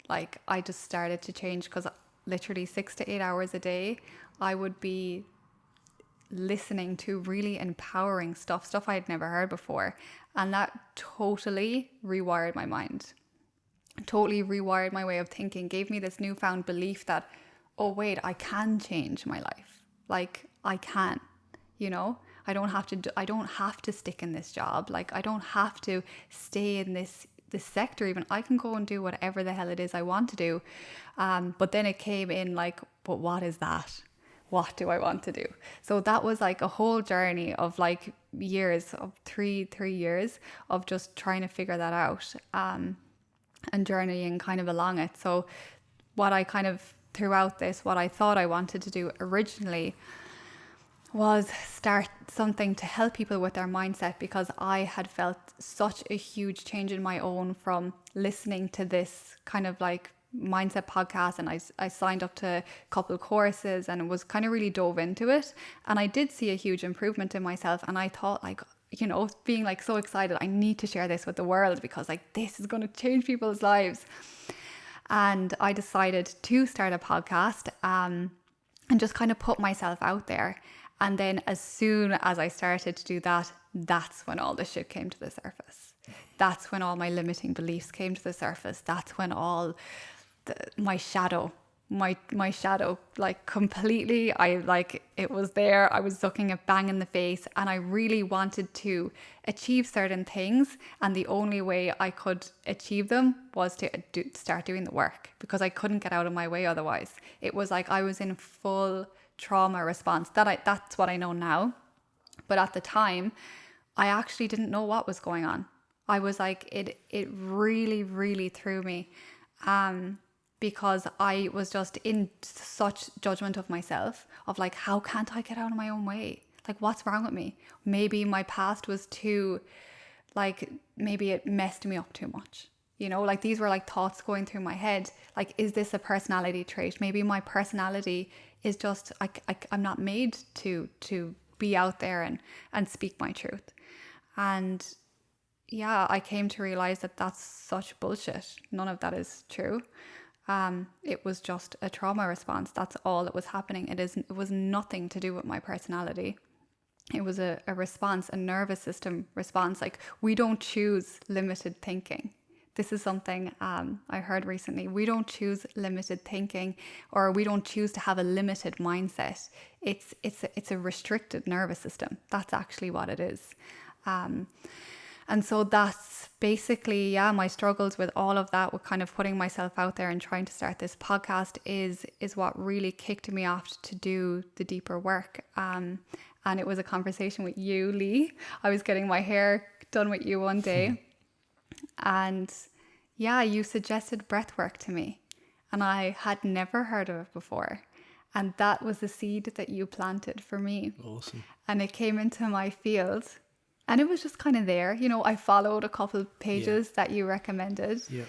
like I just started to change, because literally 6 to 8 hours a day, I would be listening to really empowering stuff I had never heard before. And that totally rewired my mind, totally rewired my way of thinking, gave me this newfound belief that, oh wait, I can change my life. Like I can, you know, I don't have to stick in this job. Like I don't have to stay in this sector even. I can go and do whatever the hell it is I want to do. But then it came in like, but what is that? What do I want to do? So that was like a whole journey of like years, of three years of just trying to figure that out, and journeying kind of along it. So what I kind of, throughout this, what I thought I wanted to do originally was start something to help people with their mindset, because I had felt such a huge change in my own from listening to this kind of like mindset podcast. And I signed up to a couple courses and was kind of really dove into it, and I did see a huge improvement in myself. And I thought, like, you know, being like so excited, I need to share this with the world, because like this is going to change people's lives. And I decided to start a podcast, and just kind of put myself out there. And then as soon as I started to do that, that's when all the shit came to the surface. That's when all my limiting beliefs came to the surface. That's when all my shadow, like completely, it was there. I was looking it bang in the face, and I really wanted to achieve certain things. And the only way I could achieve them was to start doing the work, because I couldn't get out of my way otherwise. It was like I was in full trauma response. That's what I know now. But at the time, I actually didn't know what was going on. I was like, it really, really threw me. Because I was just in such judgment of myself, of like, how can't I get out of my own way? Like, what's wrong with me? Maybe my past was too, like, maybe it messed me up too much. You know, like these were like thoughts going through my head. Like, is this a personality trait? Maybe my personality is just, I'm not made to be out there and speak my truth. And yeah, I came to realize that that's such bullshit. None of that is true. It was just a trauma response. That's all that was happening. It was nothing to do with my personality. It was a response, a nervous system response. Like, we don't choose limited thinking. This is something I heard recently. We don't choose limited thinking, or we don't choose to have a limited mindset. It's a restricted nervous system. That's actually what it is. And And so that's basically, my struggles with all of that, with kind of putting myself out there and trying to start this podcast is what really kicked me off to do the deeper work. And it was a conversation with you, Lee. I was getting my hair done with you one day. And you suggested breath work to me. And I had never heard of it before. And that was the seed that you planted for me. Awesome. And it came into my field. And it was just kind of there. You know, I followed a couple pages that you recommended. Yeah.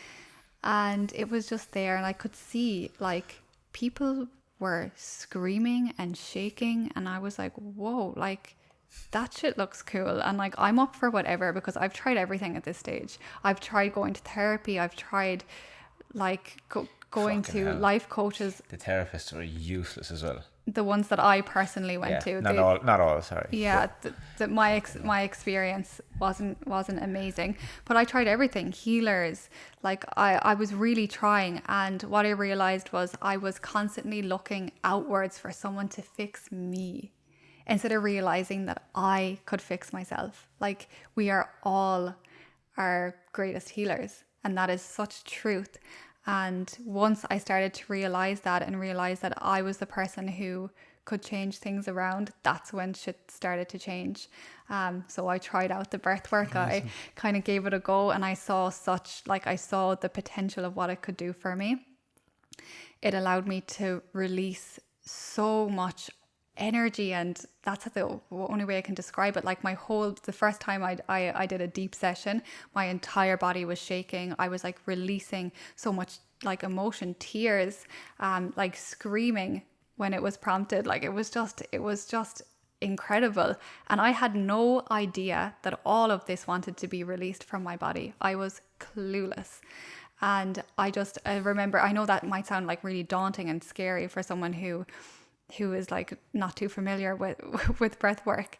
And it was just there. And I could see, like, people were screaming and shaking. And I was like, whoa, like, that shit looks cool. And, like, I'm up for whatever, because I've tried everything at this stage. I've tried going to therapy. I've tried, like, going Fucking to hell. life coaches. The therapists are useless as well. The ones that I personally went to. Not all, sorry. Yeah, my experience wasn't amazing. But I tried everything. Healers. Like, I was really trying. And what I realized was I was constantly looking outwards for someone to fix me, instead of realizing that I could fix myself. Like, we are all our greatest healers. And that is such truth. And once I started to realize that, and realize that I was the person who could change things around, that's when shit started to change. So I tried out the breath work. Awesome. I kind of gave it a go, and I saw the potential of what it could do for me. It allowed me to release so much energy, and that's the only way I can describe it. Like, the first time I did a deep session, my entire body was shaking. I was like releasing so much, like, emotion, tears, like screaming when it was prompted. Like, it was just incredible. And I had no idea that all of this wanted to be released from my body. I was clueless. And I remember, I know that might sound like really daunting and scary for someone who is, like, not too familiar with breath work.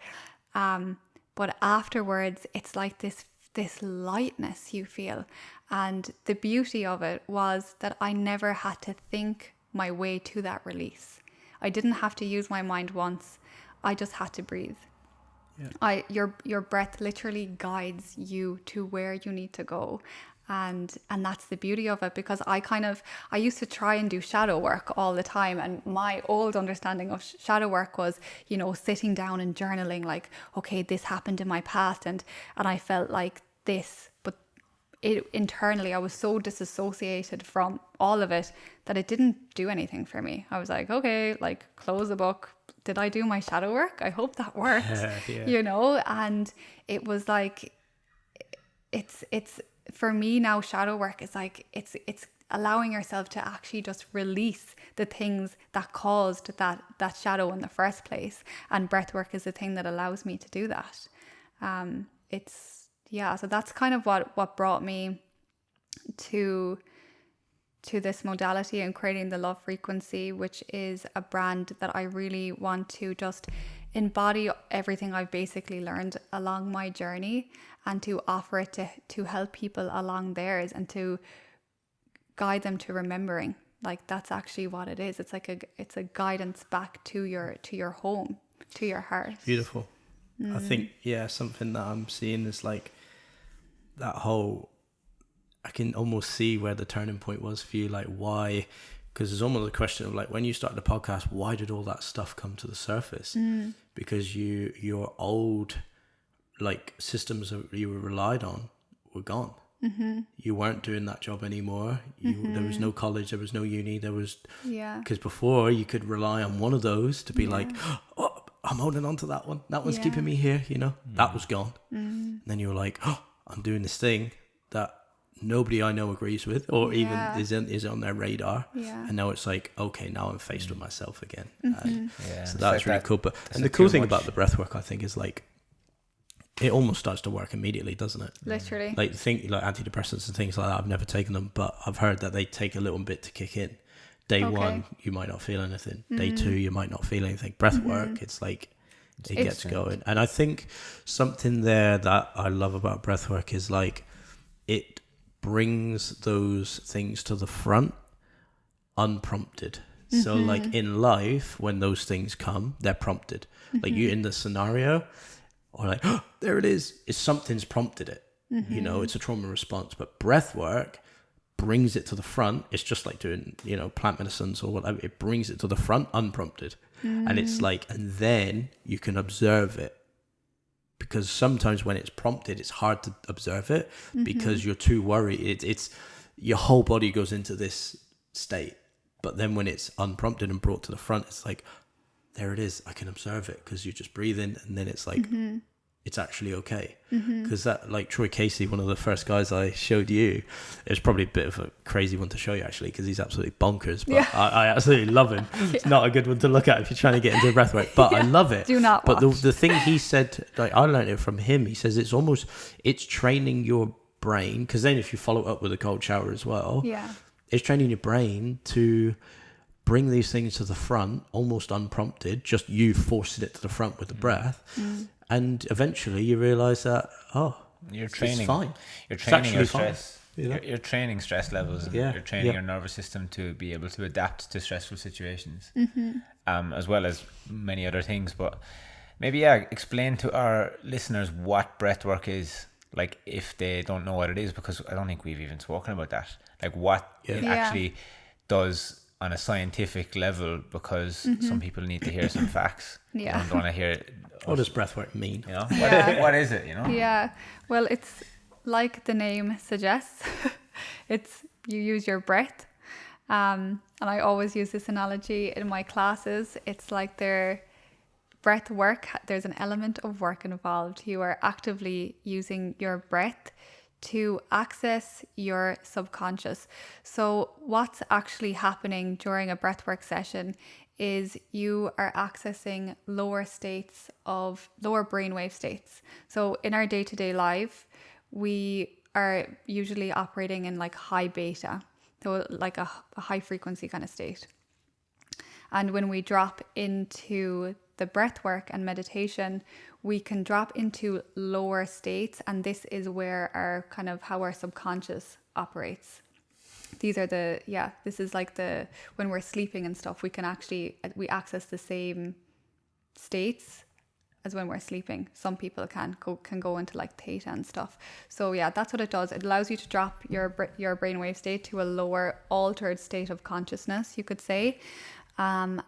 But afterwards, it's like this lightness you feel. And the beauty of it was that I never had to think my way to that release. I didn't have to use my mind once. I just had to breathe. Yeah. Your breath literally guides you to where you need to go. And that's the beauty of it, because I used to try and do shadow work all the time. And my old understanding of shadow work was, you know, sitting down and journaling, like, okay, this happened in my past. And I felt like this, but internally I was so disassociated from all of it that it didn't do anything for me. I was like, okay, like, close the book. Did I do my shadow work? I hope that worked, you know? And it was like, it's, for me now, shadow work is like, it's allowing yourself to actually just release the things that caused that shadow in the first place. And breath work is the thing that allows me to do that. So that's kind of what brought me to this modality and creating the Love Frqncy, which is a brand that I really want to just embody everything I've basically learned along my journey, and to offer it to help people along theirs, and to guide them to remembering. Like, that's actually what it is. It's like it's a guidance back to your home, to your heart. Beautiful. I think, something that I'm seeing is like that whole, I can almost see where the turning point was for you. Like, why? Because there's almost a question of, like, when you started the podcast, why did all that stuff come to the surface? Because your old, like, systems that you were relied on were gone. Mm-hmm. You weren't doing that job anymore. There was no college, there was no uni, because before you could rely on one of those to be like, oh, I'm holding on to that one. That one's keeping me here, you know? That was gone. And then you were like, oh, I'm doing this thing that nobody I know agrees with, or even is on their radar. And now it's like, okay, now I'm faced with myself again. So that's really cool. And the cool thing about the breath work, I think, is like, it almost starts to work immediately, doesn't it? Literally. Like, like antidepressants and things like that, I've never taken them, but I've heard that they take a little bit to kick in. Day one, you might not feel anything. Day two, you might not feel anything. Breath work, it's like, it gets going. And I think something there that I love about breath work is, like, it brings those things to the front unprompted. So, like, in life, when those things come, they're prompted. Like, you in the scenario, or like, oh, there it is. Something's prompted it. You know, it's a trauma response. But breath work brings it to the front. It's just like doing, you know, plant medicines or whatever. It brings it to the front unprompted. And it's like, and then you can observe it. Because sometimes when it's prompted, it's hard to observe it because you're too worried. It's your whole body goes into this state. But then when it's unprompted and brought to the front, it's like, there it is. I can observe it because you're just breathing. And then it's like, it's actually okay. Because that, like Troy Casey, one of the first guys I showed you, it's probably a bit of a crazy one to show you actually, because he's absolutely bonkers. But I absolutely love him. It's not a good one to look at if you're trying to get into breathwork, but I love it. Do not watch. But the thing he said, like I learned it from him. He says it's training your brain, because then if you follow up with a cold shower as well, it's training your brain to bring these things to the front almost unprompted, just you forcing it to the front with the breath. And eventually you realize that, you're it's training. fine. You're training your fine. stress. You're training stress levels. And you're training your nervous system to be able to adapt to stressful situations, as well as many other things. But maybe explain to our listeners what breath work is, like if they don't know what it is, because I don't think we've even spoken about that. Like what it actually does on a scientific level, because some people need to hear some facts. They don't want to hear what does breathwork mean? You know, what is it? You know. Yeah. Well, it's like the name suggests. It's you use your breath, and I always use this analogy in my classes. It's like their breath work. There's an element of work involved. You are actively using your breath to access your subconscious. So what's actually happening during a breathwork session is you are accessing lower brainwave states. So in our day-to-day life, we are usually operating in like high beta, so like a high frequency kind of state. And when we drop into the breath work and meditation, we can drop into lower states, and this is where our kind of how our subconscious operates. These are this is like when we're sleeping and stuff, we access the same states as when we're sleeping. Some people can go into like theta and stuff. So that's what it does. It allows you to drop your brainwave state to a lower altered state of consciousness, you could say. And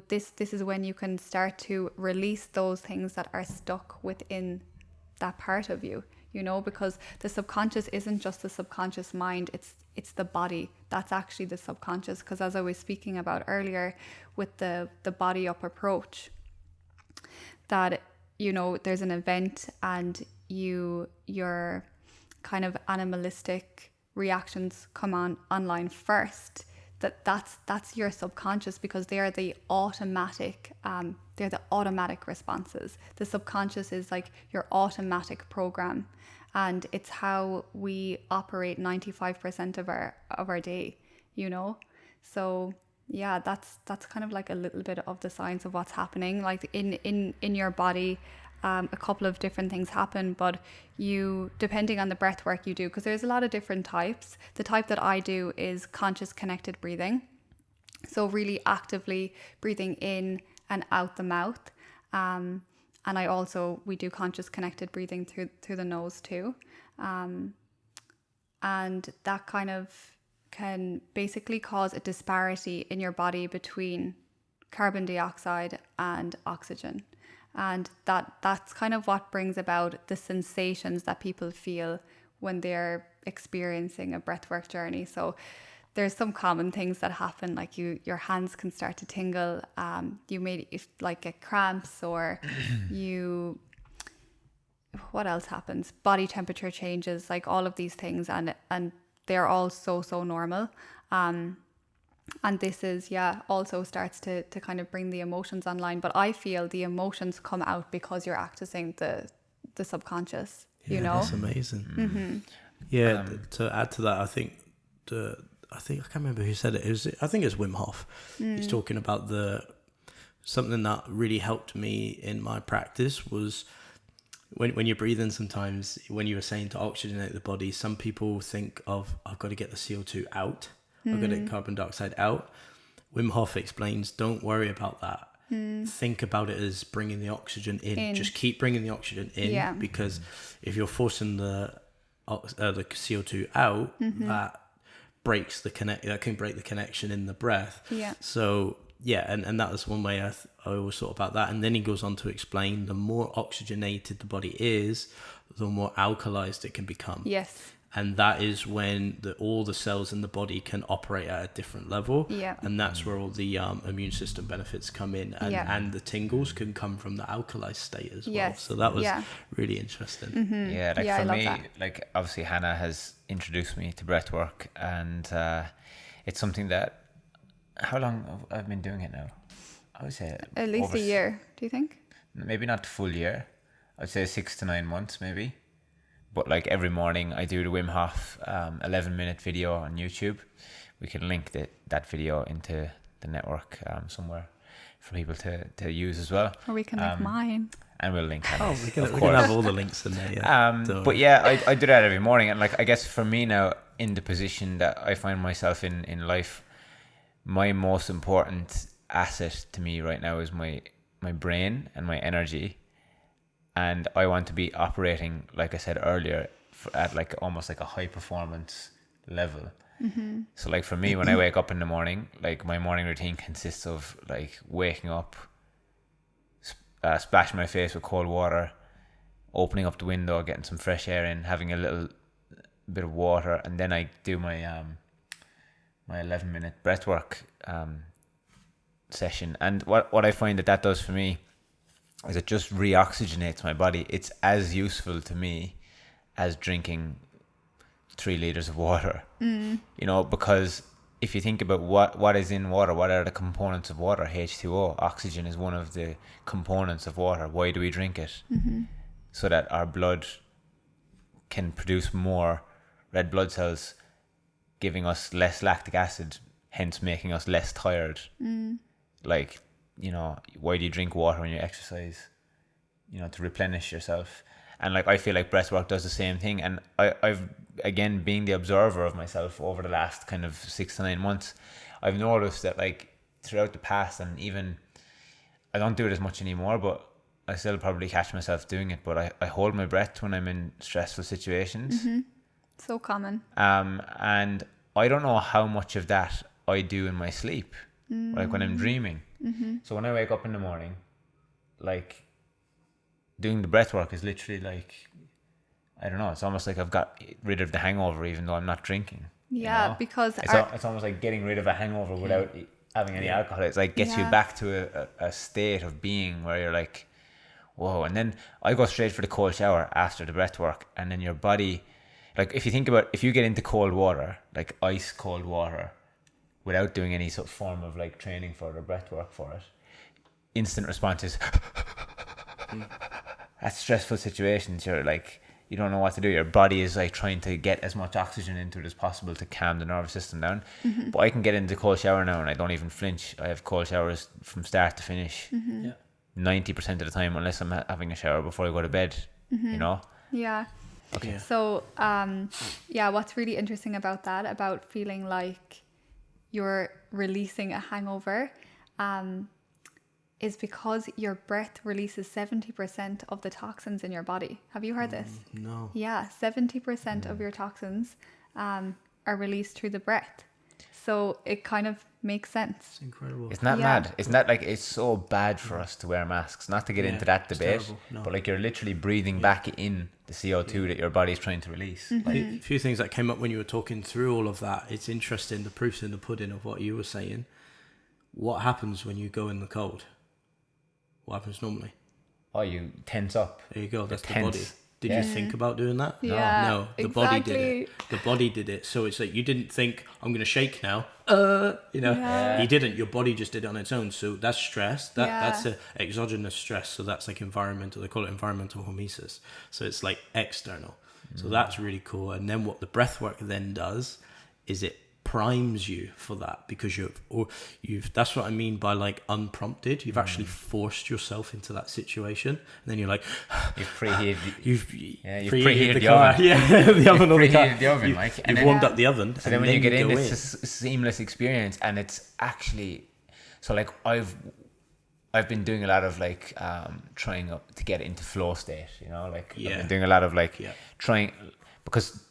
this is when you can start to release those things that are stuck within that part of you, you know, because the subconscious isn't just the subconscious mind, it's the body. That's actually the subconscious, because as I was speaking about earlier with the body up approach, that, you know, there's an event and your kind of animalistic reactions come online first. That's your subconscious, because they are the automatic responses. The subconscious is like your automatic program, and it's how we operate 95% of our day, you know. So that's kind of like a little bit of the science of what's happening, like in your body. A couple of different things happen, but you, depending on the breath work you do, because there's a lot of different types. The type that I do is conscious connected breathing. So really actively breathing in and out the mouth. And we do conscious connected breathing through the nose too. And that kind of can basically cause a disparity in your body between carbon dioxide and oxygen. And that's kind of what brings about the sensations that people feel when they're experiencing a breathwork journey. So there's some common things that happen, like your hands can start to tingle, you may like get cramps, or what else happens? Body temperature changes, like all of these things, and they're all so normal. And this is, also starts to kind of bring the emotions online. But I feel the emotions come out because you're accessing the subconscious, you know? That's amazing. Mm-hmm. Yeah, to add to that, I think I can't remember who said it. I think it's Wim Hof. He's talking about something that really helped me in my practice was when you're breathing, sometimes when you were saying to oxygenate the body, some people think of, I've got to get the CO2 out. I've got to get carbon dioxide out. Wim Hof explains, don't worry about that. think about it as bringing the oxygen in. Just keep bringing the oxygen in, because if you're forcing the CO2 out, that breaks that can break the connection in the breath. So and that was one way I always thought about that. And then he goes on to explain, the more oxygenated the body is, the more alkalized it can become. And that is when all the cells in the body can operate at a different level. And that's where all the immune system benefits come in. And the tingles can come from the alkalized state as well. So that was really interesting. For me, like obviously Hannah has introduced me to breath work, and it's something that, how long I've been doing it now? I would say at least a year, do you think? Maybe not a full year. I'd say 6 to 9 months maybe. But like every morning I do the Wim Hof 11-minute video on YouTube. We can link that video into the network somewhere for people to use as well. Or we can link mine. And we'll link that. We can have all the links in there. But yeah, I do that every morning. And like, I guess for me now, in the position that I find myself in life, my most important asset to me right now is my brain and my energy. And I want to be operating, like I said earlier, at like almost like a high performance level. So like for me, when I wake up in the morning, like my morning routine consists of like waking up, splashing my face with cold water, opening up the window, getting some fresh air in, having a little bit of water, and then I do my 11-minute breathwork session. And what I find that does for me is it just reoxygenates my body. It's as useful to me as drinking 3 liters of water. You know, because if you think about what is in water, what are the components of water? H2O, oxygen is one of the components of water. Why do we drink it? So that our blood can produce more red blood cells, giving us less lactic acid, hence making us less tired. Like, you know, why do you drink water when you exercise? You know, to replenish yourself. And like, I feel like breathwork does the same thing. And I've, again, being the observer of myself over the last kind of 6 to 9 months, I've noticed that like throughout the past, and even, I don't do it as much anymore, but I still probably catch myself doing it. But I hold my breath when I'm in stressful situations. So common. And I don't know how much of that I do in my sleep, like when I'm dreaming. So when I wake up in the morning, like doing the breath work is literally like, I don't know, it's almost like I've got rid of the hangover even though I'm not drinking. Yeah, you know? Because it's almost like getting rid of a hangover without having any alcohol. It's like gets you back to a state of being where you're like, whoa. And then I go straight for the cold shower after the breath work, and then your body, like if you think about, if you get into cold water, like ice cold water, without doing any sort of form of like training for it or breath work for it, instant response is at stressful situations, you're like, you don't know what to do. Your body is like trying to get as much oxygen into it as possible to calm the nervous system down. But I can get into the cold shower now and I don't even flinch. I have cold showers from start to finish 90% of the time, unless I'm having a shower before I go to bed. You know? Okay. So what's really interesting about that, about feeling like you're releasing a hangover, is because your breath releases 70% of the toxins in your body. Have you heard this? No. Yeah, 70% of your toxins are released through the breath. So it kind of makes sense. It's incredible. Isn't that mad? Isn't that like, it's so bad for us to wear masks? Not to get into that debate, but like you're literally breathing back in the CO2 that your body's trying to release. A few things that came up when you were talking through all of that. It's interesting, the proof's in the pudding of what you were saying. What happens when you go in the cold? What happens normally? Oh, you tense up. There you go. That's the body. Did you think about doing that? No, the body did it. The body did it. So it's like you didn't think, I'm going to shake now. You didn't. Your body just did it on its own. So that's stress. That's a exogenous stress. So that's like environmental. They call it environmental hormesis. So it's like external. So that's really cool. And then what the breath work then does is it primes you for that, because you've that's what I mean by like unprompted. You've actually forced yourself into that situation, and then you're like, you've preheated you've preheated the car. The oven on the car. The oven, like, you've warmed up the oven. So then when you get in, it's a seamless experience, and it's actually, so like I've I've been doing a lot of like trying to get into flow state, like I've Yeah. been doing a lot of like Yeah. trying, because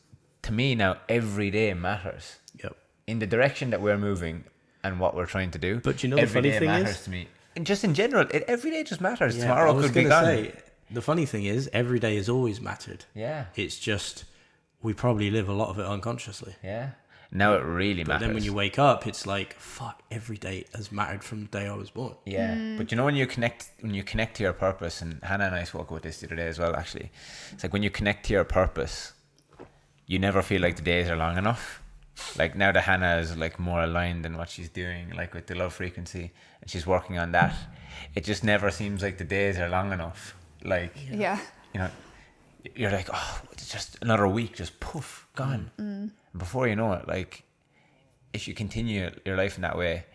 to me now every day matters Yep. in the direction that we're moving and what we're trying to do. But you know the every funny day thing matters is, to me. And just in general, every day just matters. I Tomorrow was could be gonna gone. say, the funny thing is, every day has always mattered. Yeah. It's just we probably live a lot of it unconsciously. Yeah. Now it really But matters. then when you wake up, it's like, fuck, every day has mattered from the day I was born. Yeah, but when you connect to your purpose, and Hannah and I spoke about this the other day as well, actually. It's like when you connect to your purpose, you never feel like the days are long enough. Like now that Hannah is like more aligned in what she's doing, like with the love frequency, and she's working on that, it just never seems like the days are long enough. Like, Yeah. You're like, oh, it's just another week, just poof, gone. And before you know it, like, if you continue your life in that way,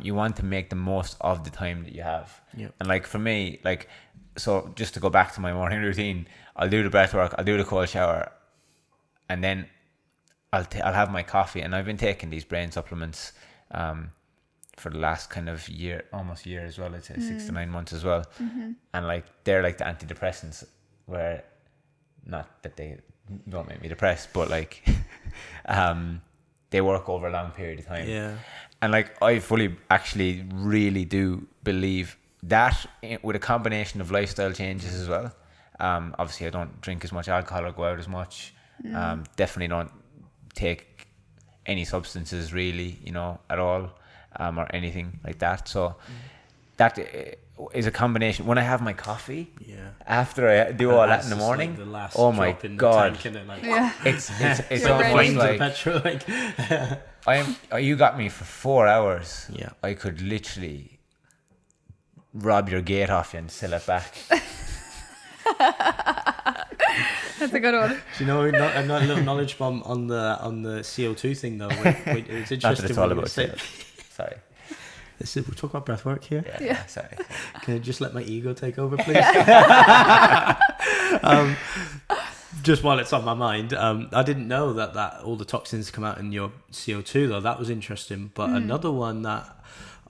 you want to make the most of the time that you have. Yep. And like for me, like, so just to go back to my morning routine, I'll do the breath work, I'll do the cold shower, and then I'll have my coffee. And I've been taking these brain supplements for the last kind of almost year as well. I'd say 6 to 9 months as well. And like they're like the antidepressants, where not that they don't make me depressed, but like they work over a long period of time. Yeah. And like I fully actually really do believe that with a combination of lifestyle changes as well. Obviously I don't drink as much alcohol or go out as much. Definitely don't take any substances really, at all, or anything like that. So that is a combination. When I have my coffee, after I do all that in the morning, like the last oh my drop in the God, tank, innit? Like, Yeah. it's You're almost ready. like petrol, like you got me for 4 hours. Yeah. I could literally rob your gate off you and sell it back. That's a good one. Do you know, I'm not a little knowledge bomb on the CO2 thing though. Wait, it's interesting. Not that it's all what you about said. sales. Sorry. We'll talk about breath work here. Yeah. Sorry. Can I just let my ego take over, please? Just while it's on my mind, I didn't know that all the toxins come out in your CO2 though. That was interesting. But another one that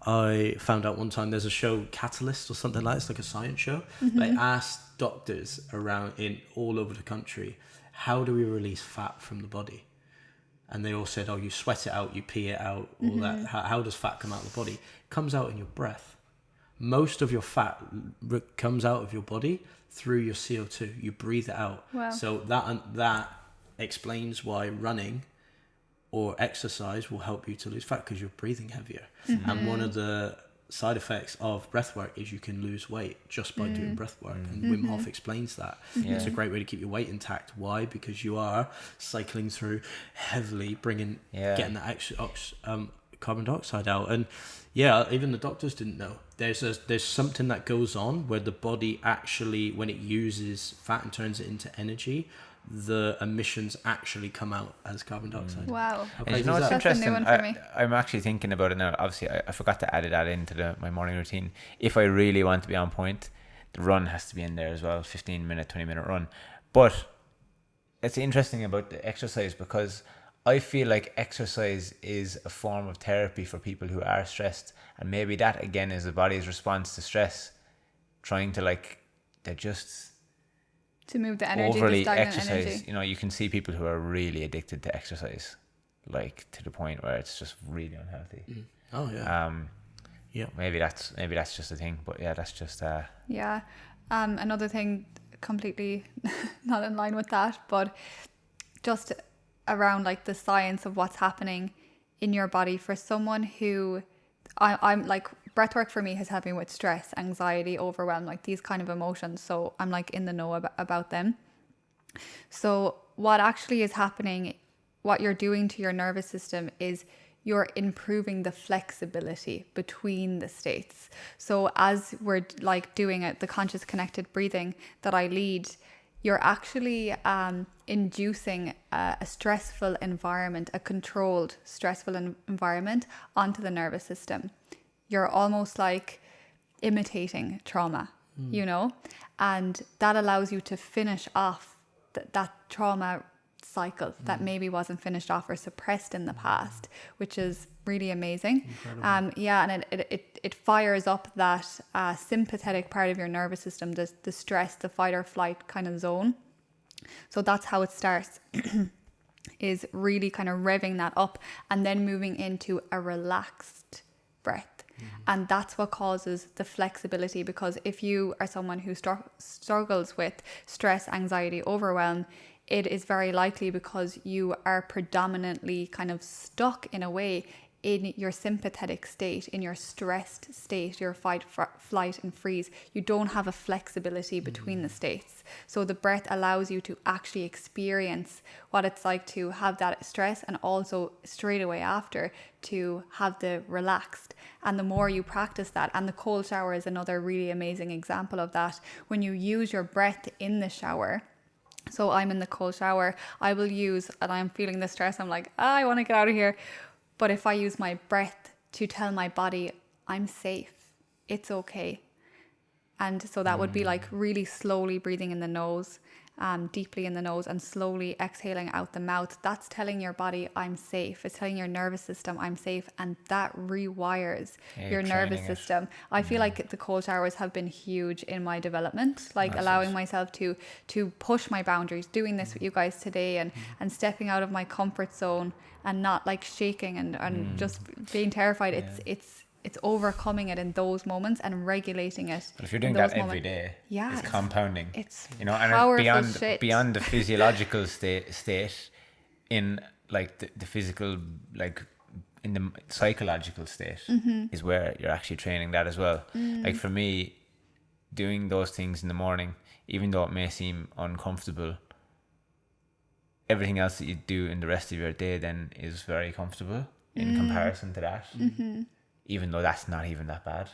I found out one time, there's a show, Catalyst or something like that. It's like a science show. They asked doctors around all over the country, how do we release fat from the body? And they all said, oh, you sweat it out, you pee it out, all that. How does fat come out of the body? It comes out in your breath. Most of your fat comes out of your body through your CO2. You breathe it out. Wow. So that explains why running or exercise will help you to lose fat, because you're breathing heavier. And one of the side effects of breath work is you can lose weight just by doing breath work, and Wim Hof explains that. It's a great way to keep your weight intact. Why? Because you are cycling through heavily, getting that extra carbon dioxide out. And even the doctors didn't know. There's something that goes on where the body actually, when it uses fat and turns it into energy, the emissions actually come out as carbon dioxide. Wow. And you know what's That's a new interesting? one for me. I'm actually thinking about it now. Obviously, I forgot to add that into my morning routine. If I really want to be on point, the run has to be in there as well. 15-minute, 20-minute run. But it's interesting about the exercise, because I feel like exercise is a form of therapy for people who are stressed, and maybe that again is the body's response to stress, trying to they're just To move the energy, overly the stagnant exercise. energy. You can see people who are really addicted to exercise, to the point where it's just really unhealthy. Oh yeah. Maybe that's just a thing, but that's just Yeah. Another thing completely not in line with that, but just around the science of what's happening in your body for someone who I'm breathwork for me has helped me with stress, anxiety, overwhelm, these kind of emotions. So I'm in the know about them. So what actually is happening, what you're doing to your nervous system is you're improving the flexibility between the states. So as we're doing it, the conscious connected breathing that I lead, you're actually inducing a stressful environment, a controlled stressful environment onto the nervous system. You're almost imitating trauma, and that allows you to finish off that trauma cycle that maybe wasn't finished off or suppressed in the past, which is really amazing. And it fires up that sympathetic part of your nervous system, the stress, the fight or flight kind of zone. So that's how it starts. Is really kind of revving that up and then moving into a relaxed breath. And that's what causes the flexibility, because if you are someone who struggles with stress, anxiety, overwhelm, it is very likely because you are predominantly kind of stuck in a way in your sympathetic state, in your stressed state, your fight, flight and freeze. You don't have a flexibility between the states. So the breath allows you to actually experience what it's like to have that stress, and also straight away after to have the relaxed. And the more you practice that, and the cold shower is another really amazing example of that, when you use your breath in the shower. So I'm in the cold shower, I will use, and I'm feeling the stress, I'm like, I want to get out of here. But if I use my breath to tell my body, I'm safe, it's okay. And so that would be like really slowly breathing in the nose, deeply in the nose, and slowly exhaling out the mouth. That's telling your body, I'm safe. It's telling your nervous system, I'm safe. And that rewires your nervous system. I feel like the cold showers have been huge in my development, like allowing myself to push my boundaries, doing this with you guys today, and stepping out of my comfort zone and not like shaking and just being terrified. It's overcoming it in those moments and regulating it. But if you're doing that every day, it's compounding. It's and it's beyond the physiological state in like the physical, like in the psychological state is where you're actually training that as well. Like for me, doing those things in the morning, even though it may seem uncomfortable, everything else that you do in the rest of your day then is very comfortable in comparison to that. Even though that's not even that bad,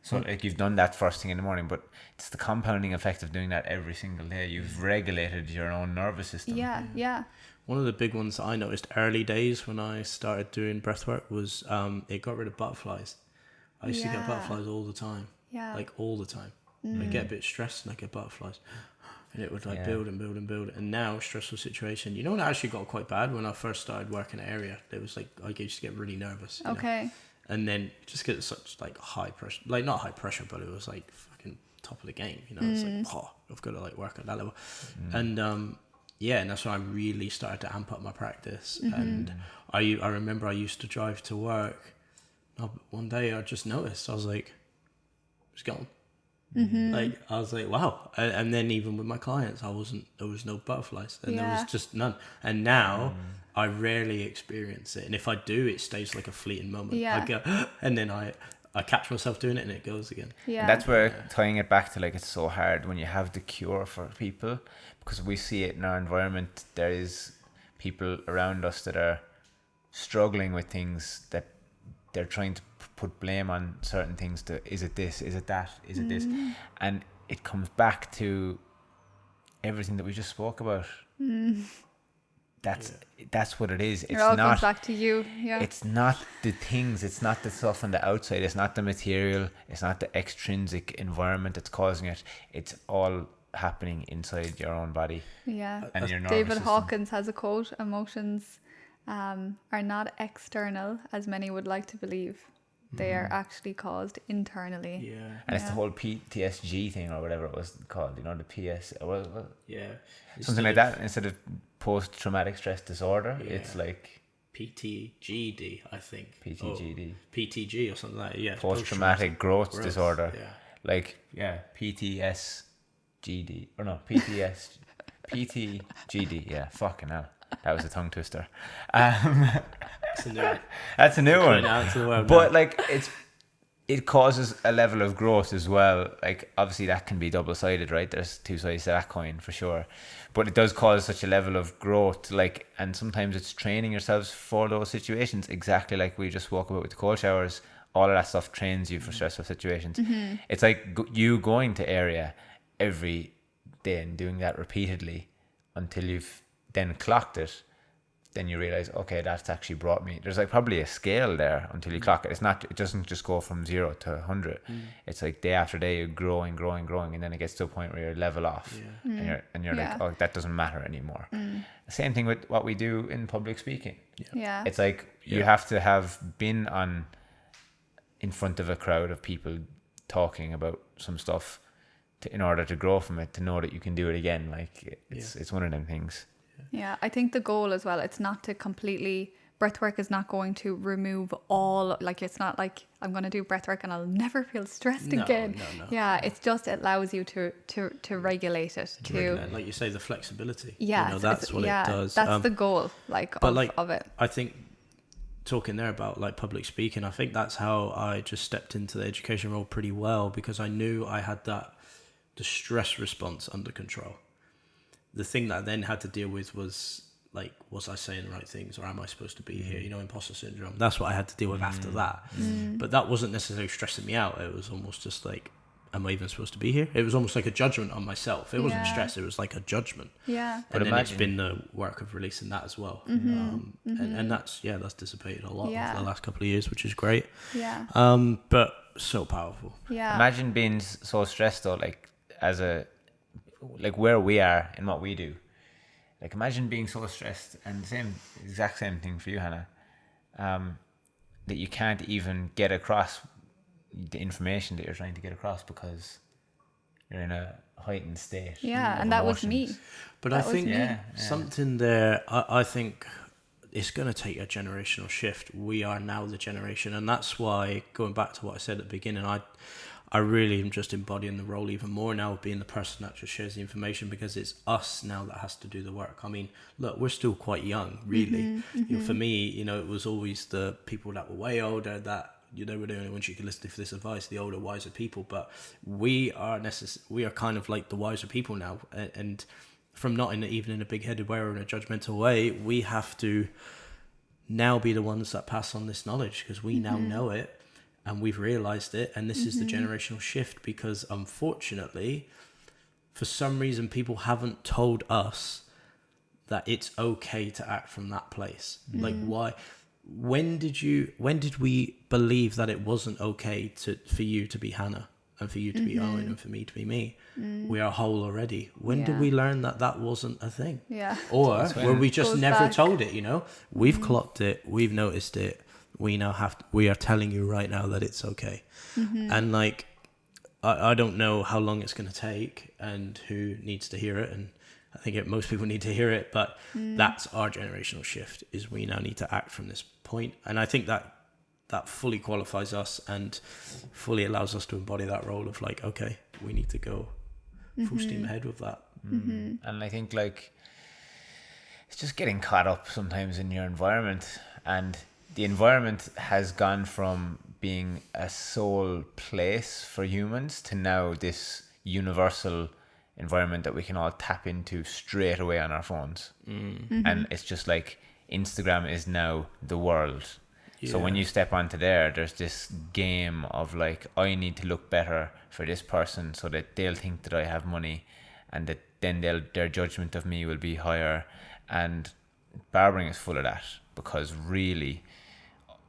So like you've done that first thing in the morning, but it's the compounding effect of doing that every single day. You've regulated your own nervous system. Yeah. One of the big ones that I noticed early days when I started doing breathwork was it got rid of butterflies. I used to get butterflies all the time. Yeah. Like all the time. I get a bit stressed and I get butterflies. And it would like build and build and build. And now, stressful situation. You know when it actually got quite bad? When I first started working in an area, it was like I used to get really nervous. Okay. Know? And then just get such like high pressure, like not high pressure, but it was like fucking top of the game. It's like, I've got to like work at that level. And and that's when I really started to amp up my practice. And I remember I used to drive to work. One day I just noticed, I was like, it's gone. Like I was like, wow. And then even with my clients, there was no butterflies, and there was just none. And now I rarely experience it, and if I do, it stays like a fleeting moment. I go and then I catch myself doing it and it goes again. And that's where tying it back to like, it's so hard when you have the cure for people, because we see it in our environment. There is people around us that are struggling with things that they're trying to put blame on certain things. Is it this? Is it that? Is it this? And it comes back to everything that we just spoke about. That's what it is. It all comes back to you. It's not the things. It's not the stuff on the outside. It's not the material. It's not the extrinsic environment that's causing it. It's all happening inside your own body. Yeah. And your nervous David system. Hawkins has a quote: "Emotions are not external as many would like to believe. They are actually caused internally." And it's the whole PTSD thing or whatever it was called, the PS something like that. Instead of post-traumatic stress disorder, it's like PTGD, I think. PTGD. PTG or something like that. Post-traumatic growth disorder. Like PTSGD or no, PTGD. Fucking hell. That was a tongue twister. That's a new one. But like it causes a level of growth as well. Like obviously that can be double-sided, right? There's two sides to that coin for sure. But it does cause such a level of growth, like, and sometimes it's training yourselves for those situations, exactly like we just spoke about with the cold showers. All of that stuff trains you for stressful situations. It's like you going to area every day and doing that repeatedly until you've then clocked it. Then you realize, okay, that's actually brought me. There's like probably a scale there until you clock it. It doesn't just go from 0 to 100. It's like day after day, you're growing, and then it gets to a point where you level off, and you're like, oh, that doesn't matter anymore. Same thing with what we do in public speaking. Yeah. It's like you have to have been in front of a crowd of people talking about some stuff in order to grow from it, to know that you can do it again. Like it's one of them things. Yeah, I think the goal as well, it's not to completely, breathwork is not going to remove all, like it's not like I'm going to do breathwork and I'll never feel stressed again. No. Yeah, it's just, it allows you to regulate it, like you say, the flexibility. Yeah, that's what it does. That's the goal, of it. I think talking there about like public speaking, I think that's how I just stepped into the education role pretty well, because I knew I had the stress response under control. The thing that I then had to deal with was like, was I saying the right things, or am I supposed to be here? Imposter syndrome. That's what I had to deal with after that. But that wasn't necessarily stressing me out. It was almost just like, am I even supposed to be here? It was almost like a judgment on myself. It wasn't stress. It was like a judgment. Yeah. And then it's been the work of releasing that as well. And that's dissipated a lot over the last couple of years, which is great. Yeah. But so powerful. Yeah. Imagine being so stressed though, like where we are and what we do. Like imagine being so stressed, and exact same thing for you, Hannah, that you can't even get across the information that you're trying to get across because you're in a heightened state. Yeah, of and that was emotions. me. But I think something there, I think it's going to take a generational shift. We are now the generation, and that's why, going back to what I said at the beginning, I really am just embodying the role even more now of being the person that just shares the information, because it's us now that has to do the work. I mean, look, we're still quite young, really. For me, it was always the people that were way older that they were the only ones you could listen to for this advice, the older, wiser people. But we are kind of like the wiser people now, and from not even in a big-headed way or in a judgmental way, we have to now be the ones that pass on this knowledge, because we now know it. And we've realized it, and this is the generational shift, because unfortunately, for some reason, people haven't told us that it's okay to act from that place. Like, why? When did we believe that it wasn't okay for you to be Hannah, and for you to be Owen, and for me to be me? We are whole already. When did we learn that wasn't a thing? Yeah. Or were we just never back. told it? We've clocked it, we've noticed it. We are telling you right now that it's okay. And like, I don't know how long it's going to take and who needs to hear it. And I think most people need to hear it, but that's our generational shift, is we now need to act from this point. And I think that fully qualifies us and fully allows us to embody that role of like, okay, we need to go full steam ahead with that. And I think like, it's just getting caught up sometimes in your environment, and the environment has gone from being a sole place for humans to now this universal environment that we can all tap into straight away on our phones. And it's just like Instagram is now the world. So when you step onto there's this game of like, I need to look better for this person so that they'll think that I have money, and that then their judgment of me will be higher. And barbering is full of that, because really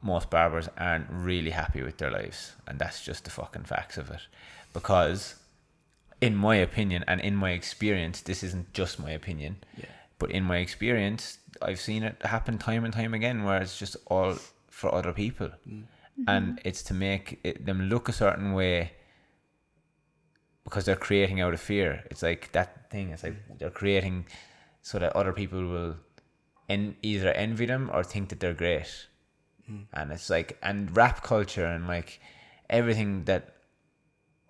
most barbers aren't really happy with their lives, and that's just the fucking facts of it. Because in my opinion, and in my experience, this isn't just my opinion, but in my experience, I've seen it happen time and time again, where it's just all for other people. And it's to make them look a certain way, because they're creating out of fear. It's like that thing, it's like they're creating so that other people will either envy them or think that they're great. And it's like, and rap culture and like everything that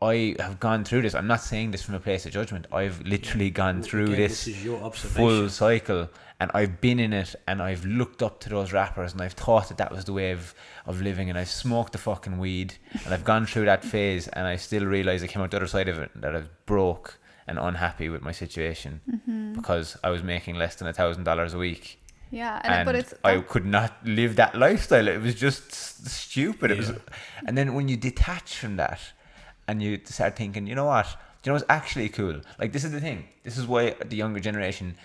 I have gone through this. I'm not saying this from a place of judgment. I've literally gone through this is your full cycle, and I've been in it, and I've looked up to those rappers, and I've thought that was the way of living, and I've smoked the fucking weed, and I've gone through that phase, and I still realize I came out the other side of it, that I was broke and unhappy with my situation because I was making less than $1,000 a week. Yeah, and I could not live that lifestyle. It was just stupid. It was, and then when you detach from that, and you start thinking, you know what? It's actually cool. Like, this is the thing. This is why the younger generation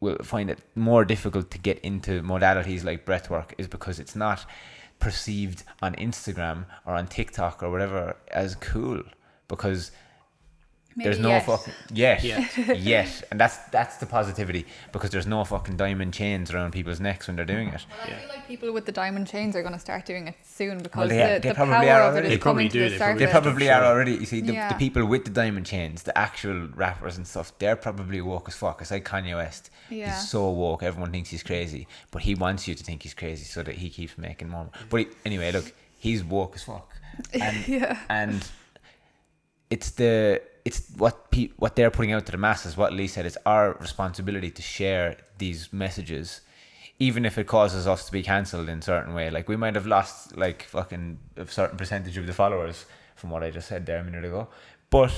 will find it more difficult to get into modalities like breathwork, is because it's not perceived on Instagram or on TikTok or whatever as cool. Because There's no fucking yet, and that's the positivity, because there's no fucking diamond chains around people's necks when they're doing it. Well, I feel like people with the diamond chains are going to start doing it soon, because they the probably power are of it already. is They probably coming do, to the they surface. They probably are already. You see, the people with the diamond chains, the actual rappers and stuff, they're probably woke as fuck. It's like Kanye West. Yeah. He's so woke, everyone thinks he's crazy, but he wants you to think he's crazy so that he keeps making more. But anyway, look, he's woke as fuck, and and it's what they're putting out to the masses. What Lee said, it's our responsibility to share these messages, even if it causes us to be cancelled in a certain way. Like, we might have lost like fucking a certain percentage of the followers from what I just said there a minute ago, but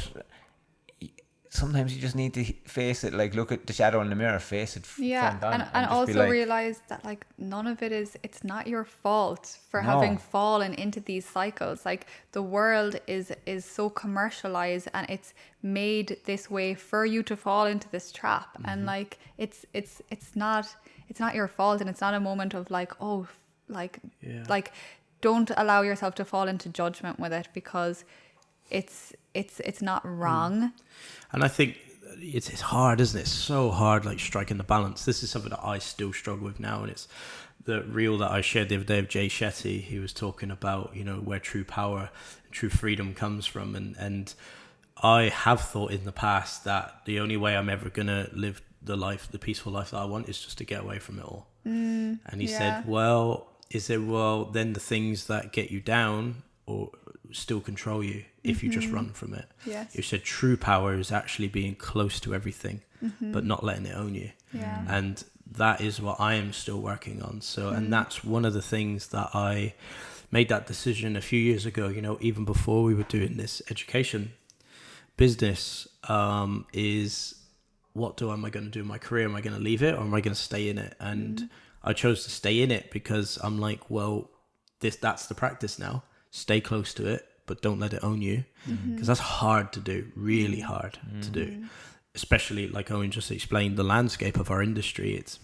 sometimes you just need to face it. Like, look at the shadow in the mirror, face it front on, and just also be like, realize that like none of it is, it's not your fault for having fallen into these cycles. Like, the world is so commercialized, and it's made this way for you to fall into this trap. And like it's not your fault, and it's not a moment of like, oh, like don't allow yourself to fall into judgment with it, because it's not wrong. And I think it's hard, isn't it? It's so hard, like striking the balance. This is something that I still struggle with now, and it's the reel that I shared the other day of Jay Shetty. He was talking about, you know, where true power, true freedom comes from, and I have thought in the past that the only way I'm ever gonna live the peaceful life that I want is just to get away from it all. And he said, then the things that get you down or still control you if you just run from it. Yes. You said true power is actually being close to everything, but not letting it own you. Yeah. And that is what I am still working on. So, and that's one of the things that I made that decision a few years ago, you know, even before we were doing this education business, is what am I going to do in my career? Am I going to leave it, or am I going to stay in it? And I chose to stay in it because I'm like, well, that's the practice now. Stay close to it, but don't let it own you, because that's hard to do, really hard to do, especially like Owen just explained, the landscape of our industry. It's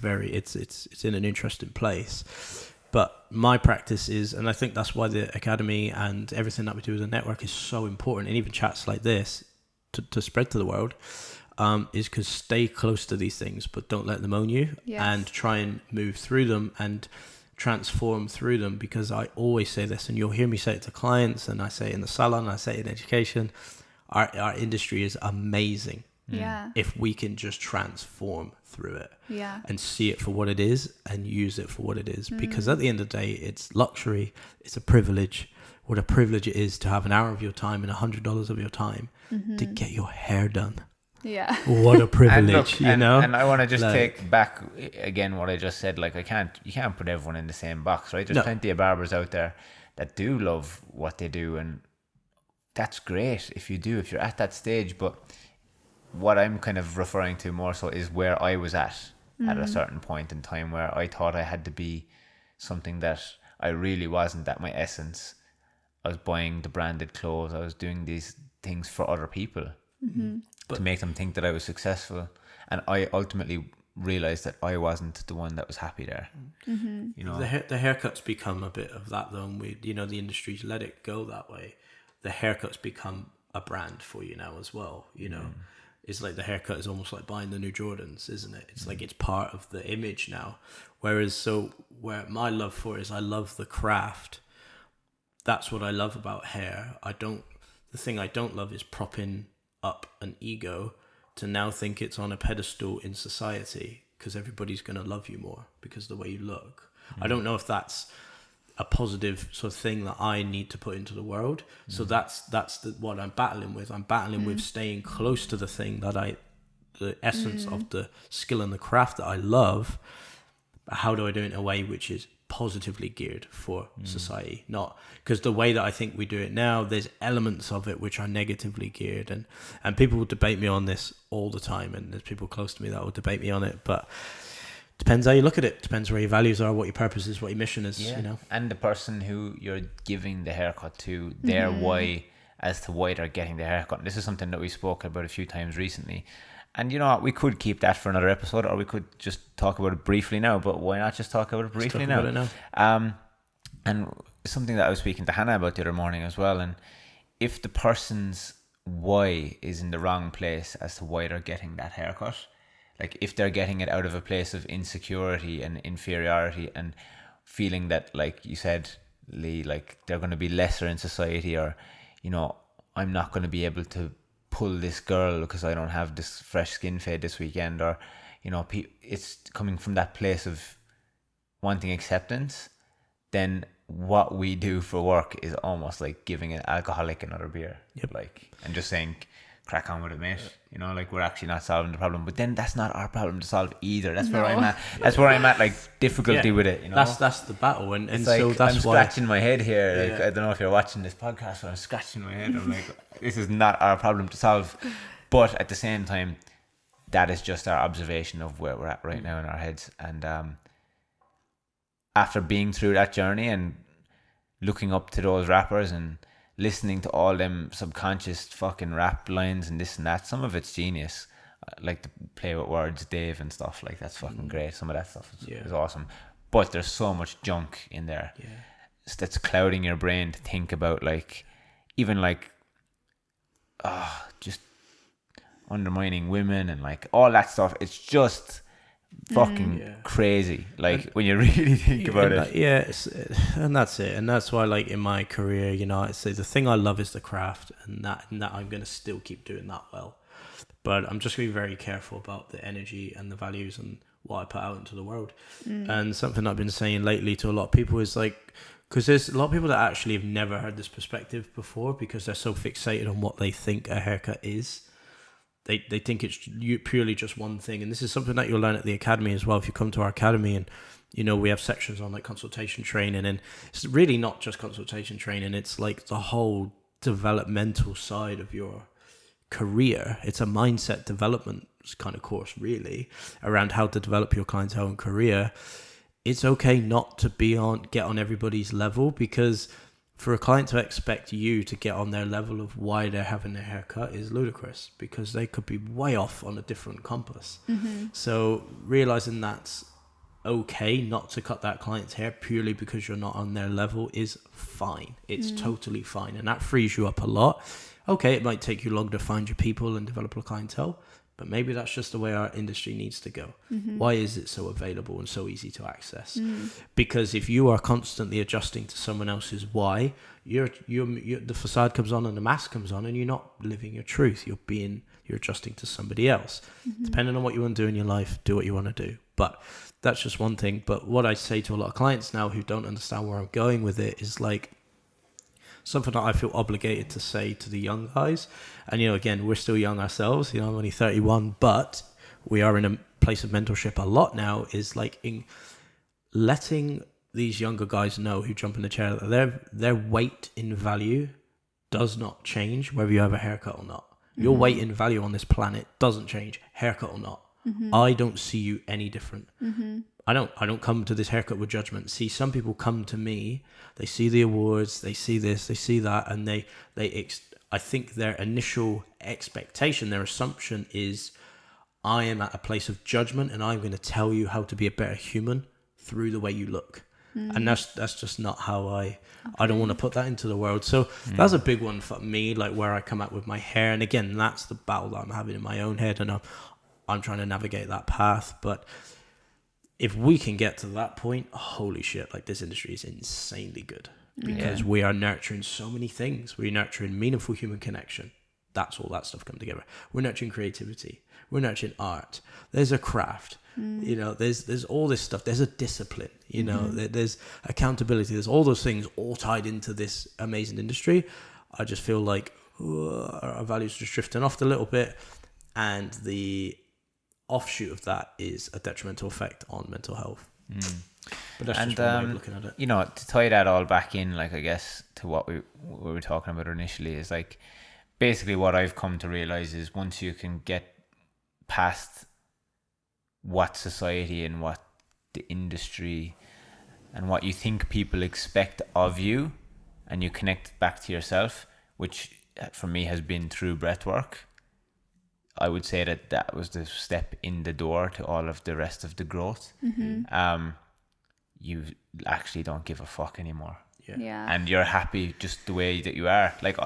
in an interesting place, but my practice is, and I think that's why the academy and everything that we do as a network is so important, and even chats like this to spread to the world, is because stay close to these things, but don't let them own you. Yes. And try and move through them and transform through them, because I always say this, and you'll hear me say it to clients, and I say it in the salon, I say it in education, our industry is amazing. If we can just transform through it and see it for what it is and use it for what it is, because at the end of the day, it's luxury, it's a privilege. What a privilege it is to have an hour of your time and $100 of your time to get your hair done. Yeah. What a privilege, and look, you know? And I want to just take back again what I just said. Like, you can't put everyone in the same box, right? There's plenty of barbers out there that do love what they do, and that's great if you're at that stage. But what I'm kind of referring to more so is where I was at a certain point in time, where I thought I had to be something that I really wasn't, at my essence. I was buying the branded clothes. I was doing these things for other people. To make them think that I was successful, and I ultimately realized that I wasn't the one that was happy there. You know, the haircuts become a bit of that, though, and the industry's let it go that way. The haircuts become a brand for you now as well. You know, it's like the haircut is almost like buying the new Jordans, isn't it? It's like it's part of the image now. Whereas, where my love for it is, I love the craft. That's what I love about hair. The thing I don't love is propping up an ego to now think it's on a pedestal in society because everybody's going to love you more because of the way you look. I don't know if that's a positive sort of thing that I need to put into the world. So that's what I'm battling with. I'm battling with staying close to the thing that the essence of the skill and the craft that I love. But how do I do it in a way which is positively geared for society? Not because the way that I think we do it now, there's elements of it which are negatively geared, and people will debate me on this all the time, and there's people close to me that will debate me on it, but depends how you look at it, depends where your values are, what your purpose is, what your mission is, you know. And the person who you're giving the haircut to, their why as to why they're getting the haircut. And this is something that we spoke about a few times recently. And you know what, we could keep that for another episode, or we could just talk about it briefly now, but why not just talk about it briefly now? And something that I was speaking to Hannah about the other morning as well, and if the person's why is in the wrong place as to why they're getting that haircut. Like if they're getting it out of a place of insecurity and inferiority and feeling that, like you said, Lee, like they're going to be lesser in society, or, you know, I'm not going to be able to pull this girl because I don't have this fresh skin fade this weekend, or, you know, it's coming from that place of wanting acceptance. Then what we do for work is almost like giving an alcoholic another beer. Yep. Like, and just saying, crack on with it, mate. You know, like we're actually not solving the problem, but then that's not our problem to solve either. That's where I'm at. That's where I'm at, like difficulty with it. You know, that's the battle, and it's so like, that's I'm why scratching my head here. Like I don't know if you're watching this podcast, but I'm scratching my head. I'm like, this is not our problem to solve, but at the same time, that is just our observation of where we're at right now in our heads. And after being through that journey and looking up to those rappers and listening to all them subconscious fucking rap lines and this and that, some of it's genius. Like the play with words, Dave and stuff, like that's fucking great. Some of that stuff is awesome, but there's so much junk in there that's clouding your brain to think about, like even like just undermining women and like all that stuff. It's just fucking crazy, like when you really think about it. And that's it, and that's why, like in my career, you know, I say the thing I love is the craft, and that I'm going to still keep doing that well, but I'm just going to be very careful about the energy and the values and what I put out into the world. And something I've been saying lately to a lot of people is like, because there's a lot of people that actually have never heard this perspective before, because they're so fixated on what they think a haircut is. They think it's purely just one thing. And this is something that you'll learn at the academy as well. If you come to our academy, and, you know, we have sections on like consultation training, and it's really not just consultation training. It's like the whole developmental side of your career. It's a mindset development kind of course, really, around how to develop your clientele and career. It's okay not to get on everybody's level, because for a client to expect you to get on their level of why they're having their haircut is ludicrous, because they could be way off on a different compass. So realizing that's okay not to cut that client's hair purely because you're not on their level is fine. It's totally fine, and that frees you up a lot. Okay, it might take you longer to find your people and develop a clientele, but maybe that's just the way our industry needs to go. Why is it so available and so easy to access? Because if you are constantly adjusting to someone else's why, you're the facade comes on and the mask comes on, and you're not living your truth. You're adjusting to somebody else. Depending on what you want to do in your life, do what you want to do. But that's just one thing. But what I say to a lot of clients now who don't understand where I'm going with it is like, something that I feel obligated to say to the young guys. And, you know, again, we're still young ourselves. You know, I'm only 31, but we are in a place of mentorship a lot now, is like in letting these younger guys know who jump in the chair that their weight in value does not change whether you have a haircut or not. Your weight in value on this planet doesn't change, haircut or not. I don't see you any different. I don't come to this haircut with judgment. See, some people come to me, they see the awards, they see this, they see that, and I think their initial expectation, their assumption is, I am at a place of judgment and I'm going to tell you how to be a better human through the way you look. And that's just not how I don't want to put that into the world. So that's a big one for me, like where I come out with my hair. And again, that's the battle that I'm having in my own head, and I'm trying to navigate that path. But if we can get to that point, holy shit, like this industry is insanely good, because we are nurturing so many things. We're nurturing meaningful human connection. That's all that stuff come together. We're nurturing creativity. We're nurturing art. There's a craft. You know, there's all this stuff. There's a discipline, you know, there's accountability. There's all those things all tied into this amazing industry. I just feel like our values are just drifting off a little bit, and the offshoot of that is a detrimental effect on mental health. But that's just one way of looking at it. You know, to tie that all back in, like I guess to what we were talking about initially, is like basically what I've come to realize is once you can get past what society and what the industry and what you think people expect of you, and you connect back to yourself, which for me has been through breath work, I would say that was the step in the door to all of the rest of the growth. You actually don't give a fuck anymore. Yeah. And you're happy just the way that you are. Like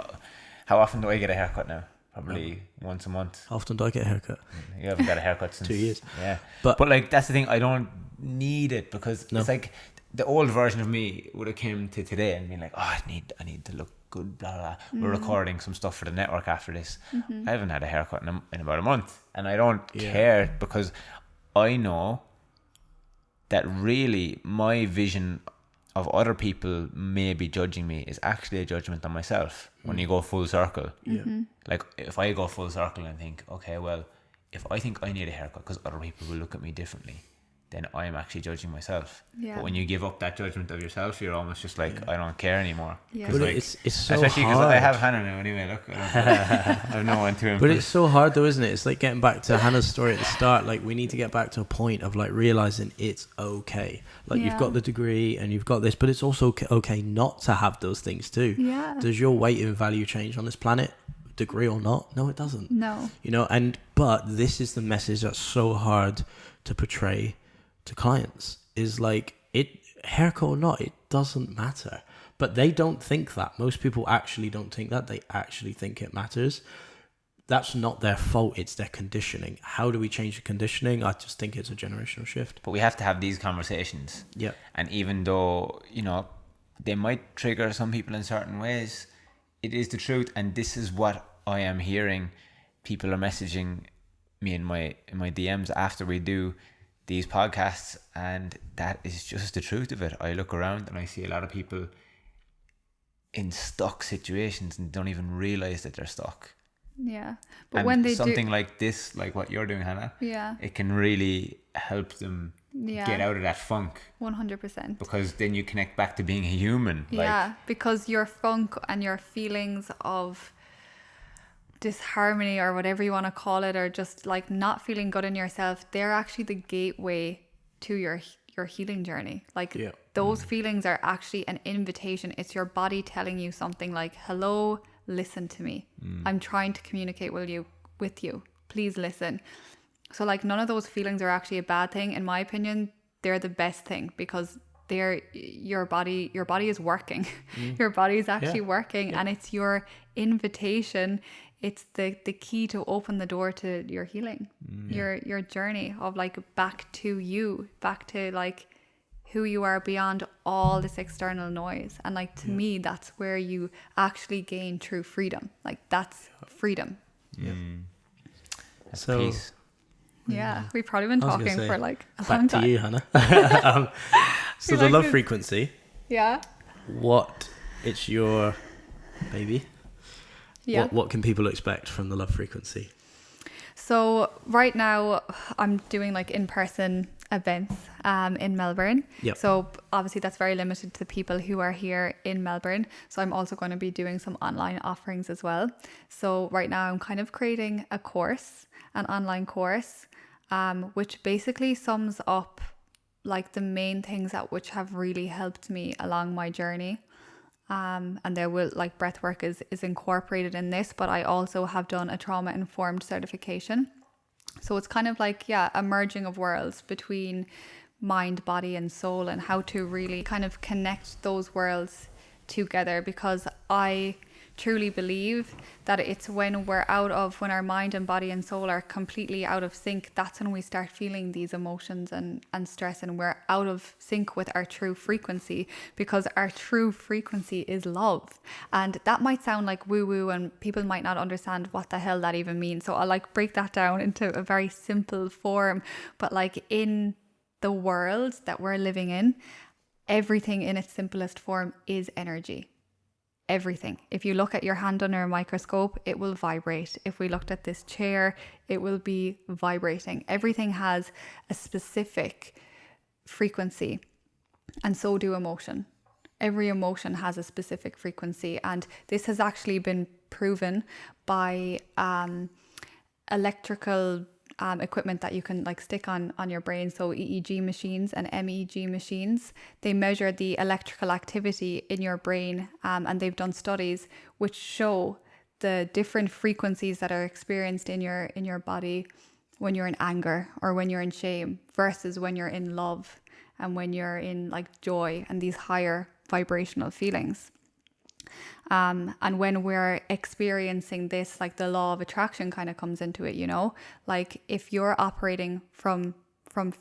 How often do I get a haircut now? Probably once a month. How often do I get a haircut? You haven't got a haircut since 2 years. Yeah, But like that's the thing. I don't need it because it's like the old version of me would have came to today and been like, oh, I need to look good. Blah blah. We're recording some stuff for the network after this. I haven't had a haircut in about a month, and I don't care because I know that really my vision of other people maybe judging me is actually a judgment on myself when you go full circle. Like if I go full circle and think, okay, well, if I think I need a haircut because other people will look at me differently, then I'm actually judging myself. But when you give up that judgment of yourself, you're almost just like, I don't care anymore. Yeah. But like, it's so especially because hard. I have Hannah now anyway. Look, I have no one to impress. But it's so hard though, isn't it? It's like getting back to Hannah's story at the start. Like we need to get back to a point of like realizing it's okay. Like you've got the degree and you've got this, but it's also okay not to have those things too. Yeah. Does your weight and value change on this planet, degree or not? No, it doesn't. No. You know, but this is the message that's so hard to portray to clients is like haircut or not, it doesn't matter. But they don't think that. Most people actually don't think that. They actually think it matters. That's not their fault. It's their conditioning. How do we change the conditioning? I just think it's a generational shift. But we have to have these conversations. Yeah. And even though, they might trigger some people in certain ways, it is the truth. And this is what I am hearing. People are messaging me in my DMs after we do these podcasts, and that is just the truth of it. I look around and I see a lot of people in stuck situations and don't even realize that they're stuck. Yeah. But and when they something like this, like what you're doing, Hannah, it can really help them get out of that funk. 100%. Because then you connect back to being a human. Yeah, because your funk and your feelings of disharmony or whatever you want to call it, or just like not feeling good in yourself, they're actually the gateway to your healing journey. Like those feelings are actually an invitation. It's your body telling you something like, hello, listen to me. I'm trying to communicate with you. Please listen. So like none of those feelings are actually a bad thing. In my opinion, they're the best thing because your body is working. Your body is actually working, and it's your invitation. It's the key to open the door to your healing, your journey of like back to you, back to like who you are beyond all this external noise. And like to me, that's where you actually gain true freedom. Like that's freedom. Yeah. That's So peace. Yeah, we've probably been talking for like a long back time. to you, Hannah. So the like love this? frequency. Yeah. It's your baby. Yeah. What can people expect from the love frequency? So right now I'm doing like in-person events in Melbourne. Yep. So obviously that's very limited to people who are here in Melbourne. So I'm also going to be doing some online offerings as well. So right now I'm kind of creating an online course, which basically sums up like the main things which have really helped me along my journey. And there will like breathwork is incorporated in this, but I also have done a trauma informed certification. So it's kind of like, a merging of worlds between mind, body and soul, and how to really kind of connect those worlds together, because I truly believe that it's when our mind and body and soul are completely out of sync, that's when we start feeling these emotions and stress, and we're out of sync with our true frequency, because our true frequency is love. And that might sound like woo woo and people might not understand what the hell that even means. So I'll like break that down into a very simple form. But like in the world that we're living in, everything in its simplest form is energy. Everything. If you look at your hand under a microscope, it will vibrate. If we looked at this chair, it will be vibrating. Everything has a specific frequency, and so do emotion. Every emotion has a specific frequency, and this has actually been proven by electrical equipment that you can like stick on your brain. So EEG machines and MEG machines, they measure the electrical activity in your brain, and they've done studies which show the different frequencies that are experienced in your body when you're in anger or when you're in shame versus when you're in love and when you're in like joy and these higher vibrational feelings. And when we're experiencing this, like the law of attraction kind of comes into it, you know, like if you're operating from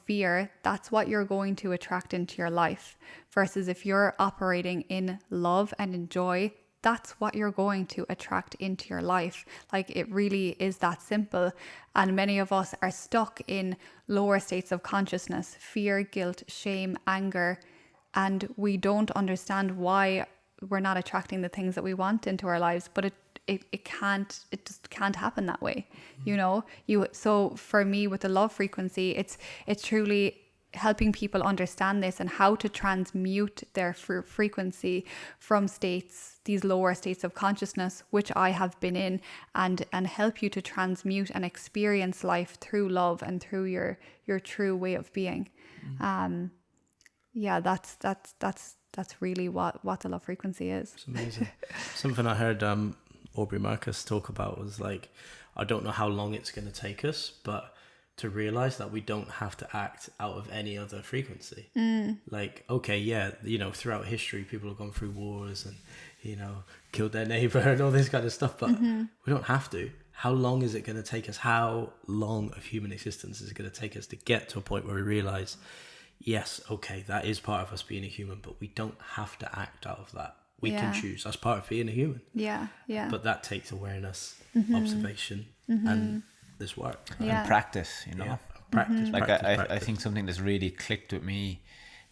fear, that's what you're going to attract into your life, versus if you're operating in love and in joy, that's what you're going to attract into your life. Like it really is that simple. And many of us are stuck in lower states of consciousness, fear, guilt, shame, anger, and we don't understand why we're not attracting the things that we want into our lives. But it just can't happen that way, you know. So for me with the love frequency, it's truly helping people understand this and how to transmute their frequency from these lower states of consciousness, which I have been in, and help you to transmute and experience life through love and through your true way of being. Yeah, that's really what the love frequency is. It's amazing. Something I heard Aubrey Marcus talk about was like, I don't know how long it's going to take us, but to realize that we don't have to act out of any other frequency. Like, okay, yeah, you know, throughout history, people have gone through wars and, you know, killed their neighbor and all this kind of stuff, but we don't have to. How long is it going to take us? How long of human existence is it going to take us to get to a point where we realize, yes, okay, that is part of us being a human, but we don't have to act out of that. We can choose. That's part of being a human. Yeah. But that takes awareness, observation, and this work. And practice, you know. Yeah. Practice. Like practice. I think something that's really clicked with me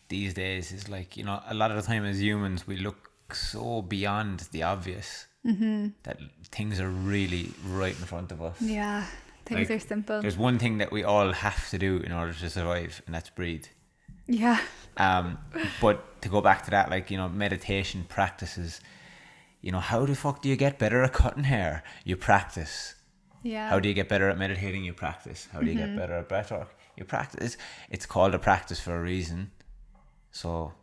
these days is like, you know, a lot of the time as humans we look so beyond the obvious that things are really right in front of us. Yeah, things Like, are simple. There's one thing that we all have to do in order to survive, and that's breathe. Yeah. But to go back to that, like, you know, meditation practices, you know, how the fuck do you get better at cutting hair? You practice. Yeah. How do you get better at meditating? You practice. How do you get better at breathwork? You practice. It's called a practice for a reason. So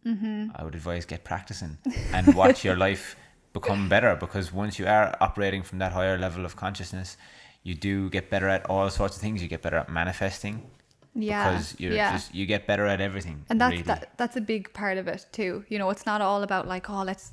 I would advise get practicing and watch your life become better, because once you are operating from that higher level of consciousness, you do get better at all sorts of things. You get better at manifesting. Yeah. Because you get better at everything. And that's really. that's a big part of it too. You know, it's not all about like, oh, let's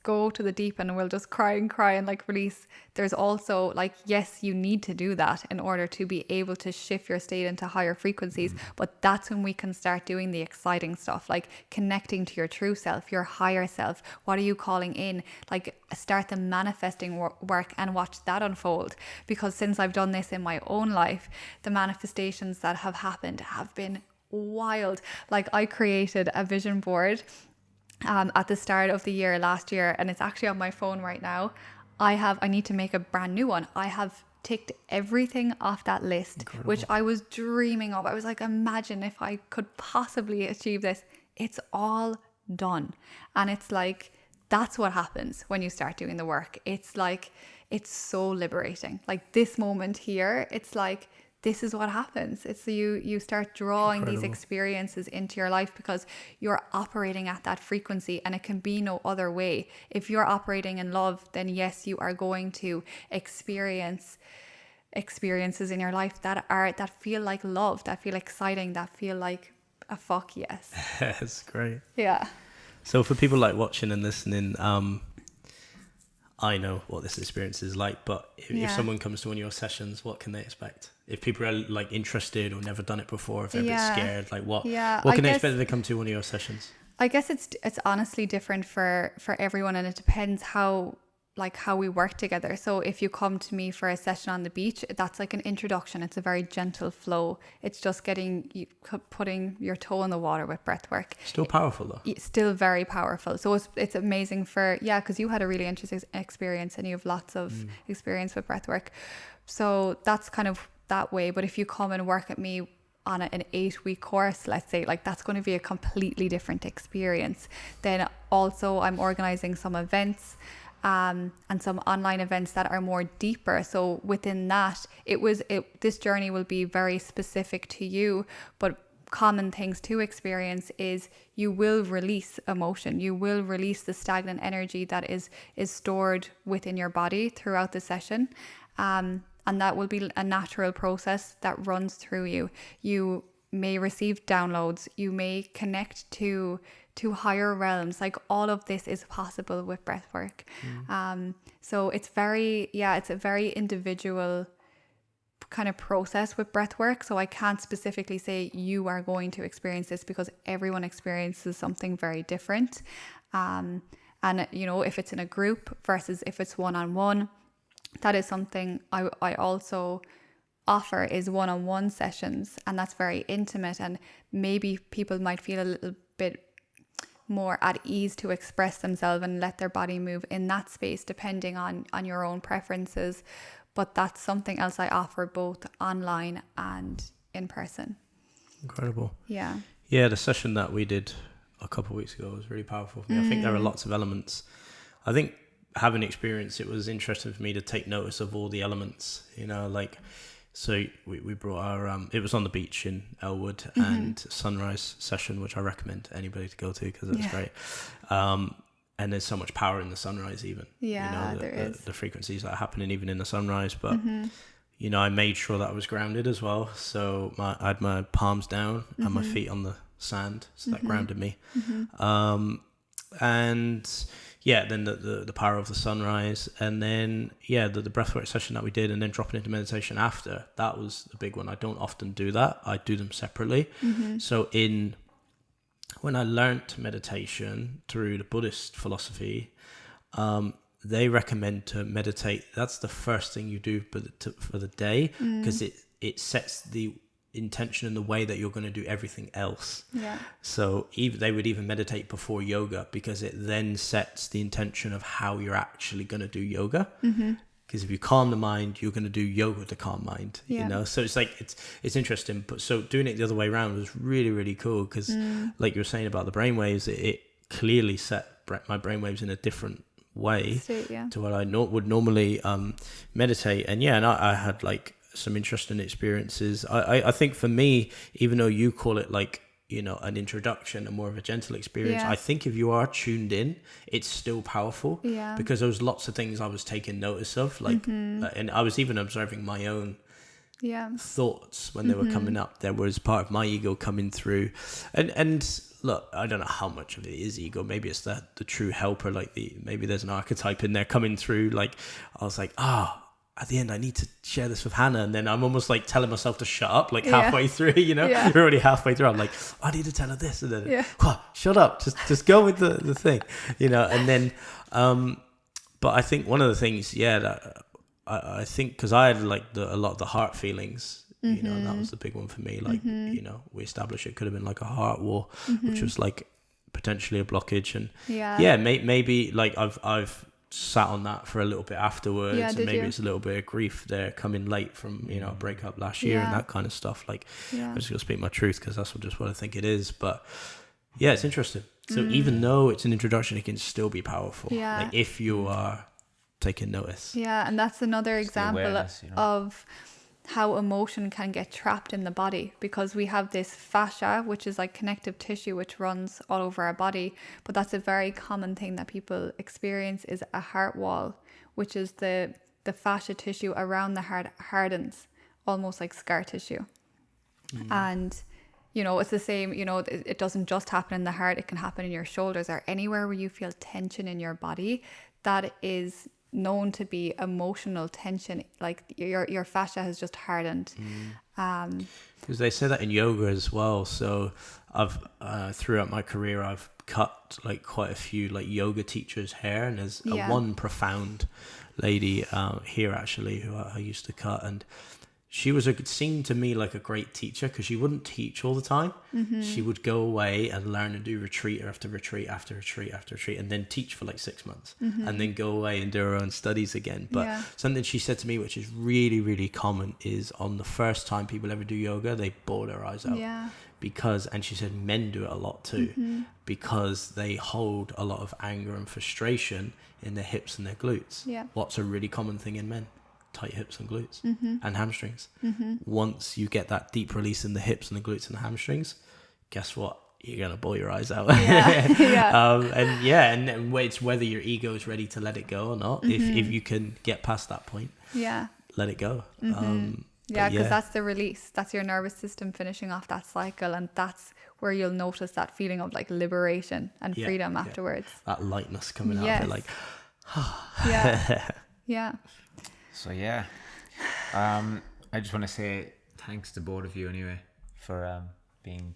go to the deep and we'll just cry and like release. There's also like, yes, you need to do that in order to be able to shift your state into higher frequencies. But that's when we can start doing the exciting stuff, like connecting to your true self, your higher self. What are you calling in? Like start the manifesting work and watch that unfold. Because since I've done this in my own life, the manifestations that have happened have been wild. Like I created a vision board at the start of the year last year, and it's actually on my phone right now. I need to make a brand new one. I have ticked everything off that list. Incredible. Which I was dreaming of. I was like, imagine if I could possibly achieve this. It's all done. And it's like, that's what happens when you start doing the work. It's like, it's so liberating. Like this moment here, it's like, this is what happens. It's you start drawing these experiences into your life because you're operating at that frequency, and it can be no other way. If you're operating in love, then yes, you are going to experience experiences in your life that feel like love, that feel exciting, that feel like a fuck yes. That's great. Yeah. So for people like watching and listening, I know what this experience is like, but if someone comes to one of your sessions, what can they expect? If people are like interested or never done it before, if they're a bit scared, like what can they expect if they come to one of your sessions? I guess it's honestly different for everyone, and it depends how we work together. So if you come to me for a session on the beach, that's like an introduction. It's a very gentle flow. It's just putting your toe in the water with breath work. Still powerful though. Still very powerful. So it's amazing because you had a really interesting experience and you have lots of experience with breath work. So that's kind of that way. But if you come and work at me on an 8-week course, let's say, like that's going to be a completely different experience. Then also I'm organizing some events and some online events that are more deeper. So within that, this journey will be very specific to you, but common things to experience is you will release emotion. You will release the stagnant energy that is stored within your body throughout the session. And that will be a natural process that runs through you. You may receive downloads. You may connect to to higher realms. Like all of this is possible with breath work. So it's a very individual kind of process with breath work. So I can't specifically say you are going to experience this, because everyone experiences something very different. And you know, if it's in a group versus if it's one-on-one, that is something I also offer, is one-on-one sessions, and that's very intimate, and maybe people might feel a little bit more at ease to express themselves and let their body move in that space, depending on your own preferences. But that's something else I offer both online and in person. Incredible. Yeah. Yeah, the session that we did a couple of weeks ago was really powerful for me. I think there are lots of elements. I think having experience, it was interesting for me to take notice of all the elements, you know, like, so we brought our, it was on the beach in Elwood, and sunrise session, which I recommend anybody to go to, because it's great. And there's so much power in the sunrise even. Yeah, you know, there is. The frequencies that are happening even in the sunrise. But, you know, I made sure that I was grounded as well. So I had my palms down and my feet on the sand. So that grounded me. And yeah, then the power of the sunrise. And then, yeah, the breathwork session that we did, and then dropping into meditation after. That was the big one. I don't often do that. I do them separately. So when I learnt meditation through the Buddhist philosophy, they recommend to meditate. That's the first thing you do for the day, because it sets the intention in the way that you're going to do everything else. Yeah. So they would even meditate before yoga, because it then sets the intention of how you're actually going to do yoga. Because if you calm the mind, you're going to do yoga to calm mind, you know? So it's like, it's interesting. But so doing it the other way around was really, really cool, because like you were saying about the brainwaves, it clearly set my brainwaves in a different way to what I would normally meditate. And yeah, and I had like some interesting experiences. I think for me, even though you call it like, you know, an introduction and more of a gentle experience, I think if you are tuned in, it's still powerful, because there was lots of things I was taking notice of, like and I was even observing my own thoughts when they were coming up. There was part of my ego coming through, and look, I don't know how much of it is ego. Maybe it's the true helper, like maybe there's an archetype in there coming through. Like I was like, at the end, I need to share this with Hannah. And then I'm almost like telling myself to shut up, like halfway through, you know, we're already halfway through. I'm like, I need to tell her this. And then, shut up, just go with the thing, you know. And then, but I think one of the things, that I think, because I had like a lot of the heart feelings, you know, and that was the big one for me. Like, you know, we established it could have been like a heart wall, which was like potentially a blockage. And maybe like I've sat on that for a little bit afterwards, and maybe it's a little bit of grief there coming late from, you know, a breakup last year and that kind of stuff. Like I'm just gonna speak my truth, because that's just what I think it is. But yeah, it's interesting. So even though it's an introduction, it can still be powerful, like if you are taking notice. And that's another example of how emotion can get trapped in the body, because we have this fascia, which is like connective tissue, which runs all over our body. But that's a very common thing that people experience, is a heart wall, which is the fascia tissue around the heart hardens, almost like scar tissue. And, you know, it's the same, you know, it doesn't just happen in the heart. It can happen in your shoulders or anywhere where you feel tension in your body. That is known to be emotional tension, like your fascia has just hardened. Because they say that in yoga as well. So I've throughout my career, I've cut like quite a few like yoga teachers' hair, and there's one profound lady here actually who I used to cut, and she seemed to me like a great teacher, because she wouldn't teach all the time. She would go away and learn and do retreat after retreat after retreat after retreat, and then teach for like 6 months, and then go away and do her own studies again. But something she said to me, which is really, really common, is on the first time people ever do yoga, they bawl their eyes out. Because, and she said men do it a lot too, because they hold a lot of anger and frustration in their hips and their glutes. What's a really common thing in men? Tight hips and glutes and hamstrings. Once you get that deep release in the hips and the glutes and the hamstrings, guess what? You're gonna bawl your eyes out. And it's whether your ego is ready to let it go or not. If you can get past that point, let it go. Yeah, But because that's the release. That's your nervous system finishing off that cycle, and that's where you'll notice that feeling of like liberation and Yeah, freedom yeah. afterwards. That lightness coming out Yes. of it, like, Yeah. Yeah. So yeah, I just want to say thanks to both of you anyway for being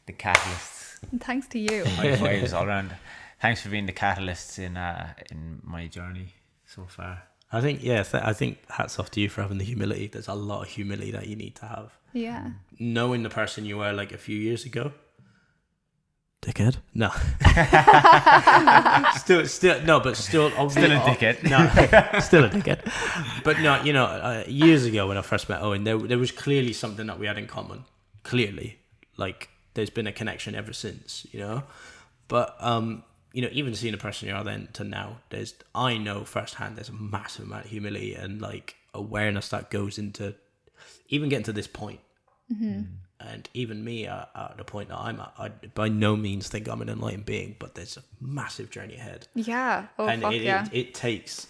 the catalysts. And thanks to you. High fives all around. Thanks for being the catalysts in my journey so far. I think, yeah, I think hats off to you for having the humility. There's a lot of humility that you need to have. Yeah. Knowing the person you were like a few years ago. Dickhead? No. still, no, but still, obviously. Still a dickhead. No, still a dickhead. But no, you know, years ago when I first met Owen, there was clearly something that we had in common. Clearly. Like, there's been a connection ever since, you know? But, you know, even seeing the person you are then to now, I know firsthand there's a massive amount of humility and like awareness that goes into even getting to this point. Mm-hmm. And even me at the point that I'm at, I by no means think I'm an enlightened being, but there's a massive journey ahead. Yeah. Oh, and fuck yeah. It takes,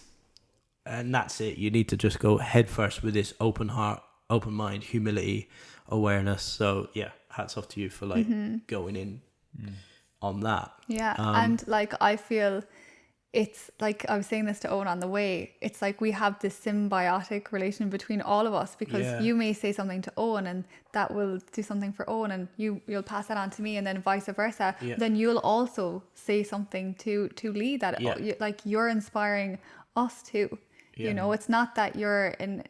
and that's it. You need to just go head first with this open heart, open mind, humility, awareness. So yeah, hats off to you for like going in on that. Yeah. And like, I feel it's like, I was saying this to Owen on the way, it's like we have this symbiotic relation between all of us, because you may say something to Owen and that will do something for Owen, and you'll pass that on to me, and then vice versa. Then you'll also say something to Lee that like you're inspiring us too. You know, it's not that you're in,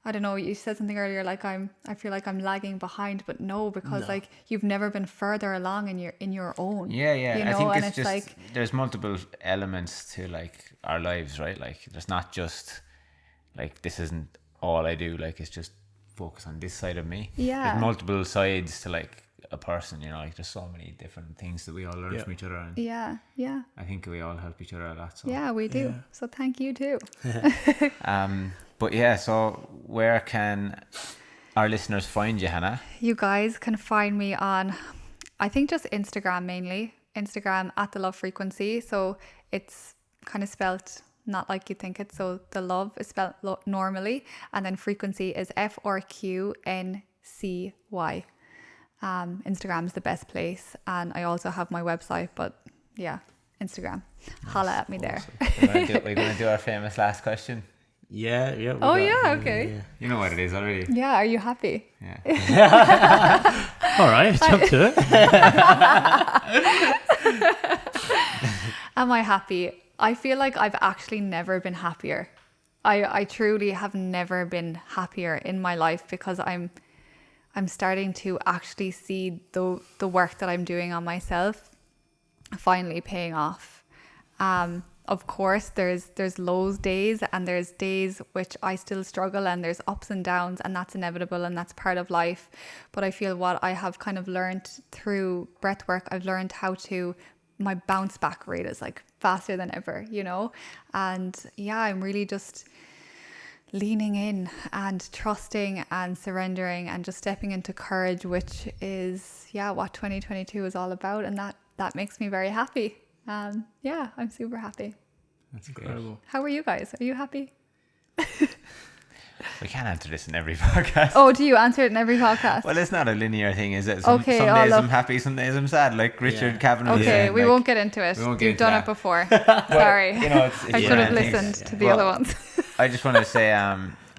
I don't know, you said something earlier like I feel like I'm lagging behind, but no, because like you've never been further along in your own. Yeah. You know, I think and it's just like there's multiple elements to like our lives, right? Like there's not just like this isn't all I do. Like it's just focus on this side of me. Yeah. There's multiple sides to like a person. You know, like there's so many different things that we all learn from each other, and yeah. I think we all help each other a lot. So Yeah, we do. Yeah. So thank you too. But yeah, so where can our listeners find you, Hannah? You guys can find me on, I think just Instagram mainly. Instagram at the Love Frqncy. So it's kind of spelt not like you think it. So the love is spelled normally, and then Frqncy is Frqncy. Instagram is the best place, and I also have my website. But yeah, Instagram. Holla at me there. We're going to do our famous last question. Yeah. Okay. Yeah. You know what it is already. Yeah, are you happy? Yeah. All right, jump to it. Am I happy? I feel like I've actually never been happier. I truly have never been happier in my life, because I'm starting to actually see the work that I'm doing on myself finally paying off. Of course, there's lows days, and there's days which I still struggle, and there's ups and downs, and that's inevitable, and that's part of life. But I feel what I have kind of learned through breath work, I've learned how to, my bounce back rate is like faster than ever, you know? And yeah, I'm really just leaning in and trusting and surrendering and just stepping into courage, which is what 2022 is all about, and that makes me very happy. Yeah, I'm super happy. That's Incredible. How are you guys? Are you happy? We can't answer this in every podcast. Oh, do you answer it in every podcast? Well, it's not a linear thing, is it? Some Okay, days look. I'm happy, some days I'm sad. Like Richard Kavanagh. was Okay, saying, we like, won't get into it. we won't get You've into done that. it before. Sorry. You know, it's I should have different things. listened to the Well, other ones. I just want to say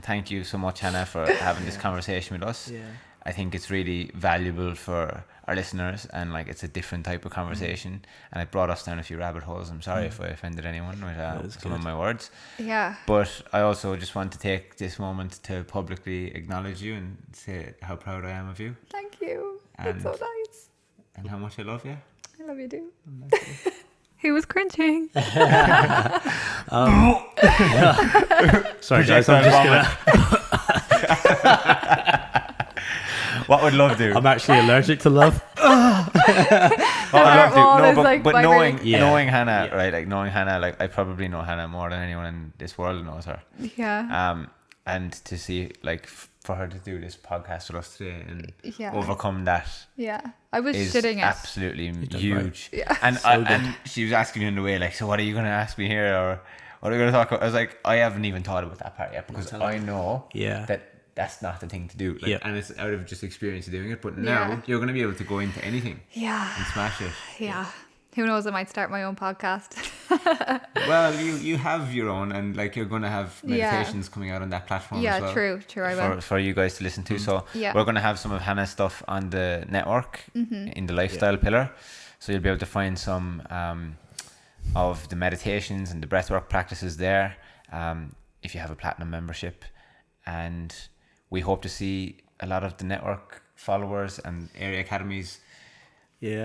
thank you so much, Hannah, for having this conversation with us. Yeah. I think it's really valuable for our listeners, and like it's a different type of conversation, and it brought us down a few rabbit holes. I'm sorry if I offended anyone with some of my words. Yeah. But I also just want to take this moment to publicly acknowledge you and say how proud I am of you, Thank you. That's so And- nice. and how much I love you. I love you too. He was cringing. Sorry, guys. I'm just gonna. What would love do? I'm actually allergic to love. What would heart love do? wall No, is, but, like, but vibrating. knowing Hannah, right? Like knowing Hannah, like I probably know Hannah more than anyone in this world knows her. Yeah. And to see like for her to do this podcast with us today and Yeah. overcome that Yeah. I was is shitting it. absolutely done huge. great. Yeah. And So good. and she was asking me in the way like, so what are you going to ask me here, or what are we going to talk about? I was like, I haven't even thought about that part yet, because telling I know Yeah. that that's not the thing to do. Like, Yeah. and it's out of just experience of doing it. But now you're going to be able to go into anything and smash it. Yeah. Who knows? I might start my own podcast. Well, you have your own, and like you're going to have meditations coming out on that platform as well. True. I will. For you guys to listen to. So we're going to have some of Hannah's stuff on the network in the lifestyle pillar. So you'll be able to find some of the meditations and the breathwork practices there if you have a platinum membership. And we hope to see a lot of the network followers and area academies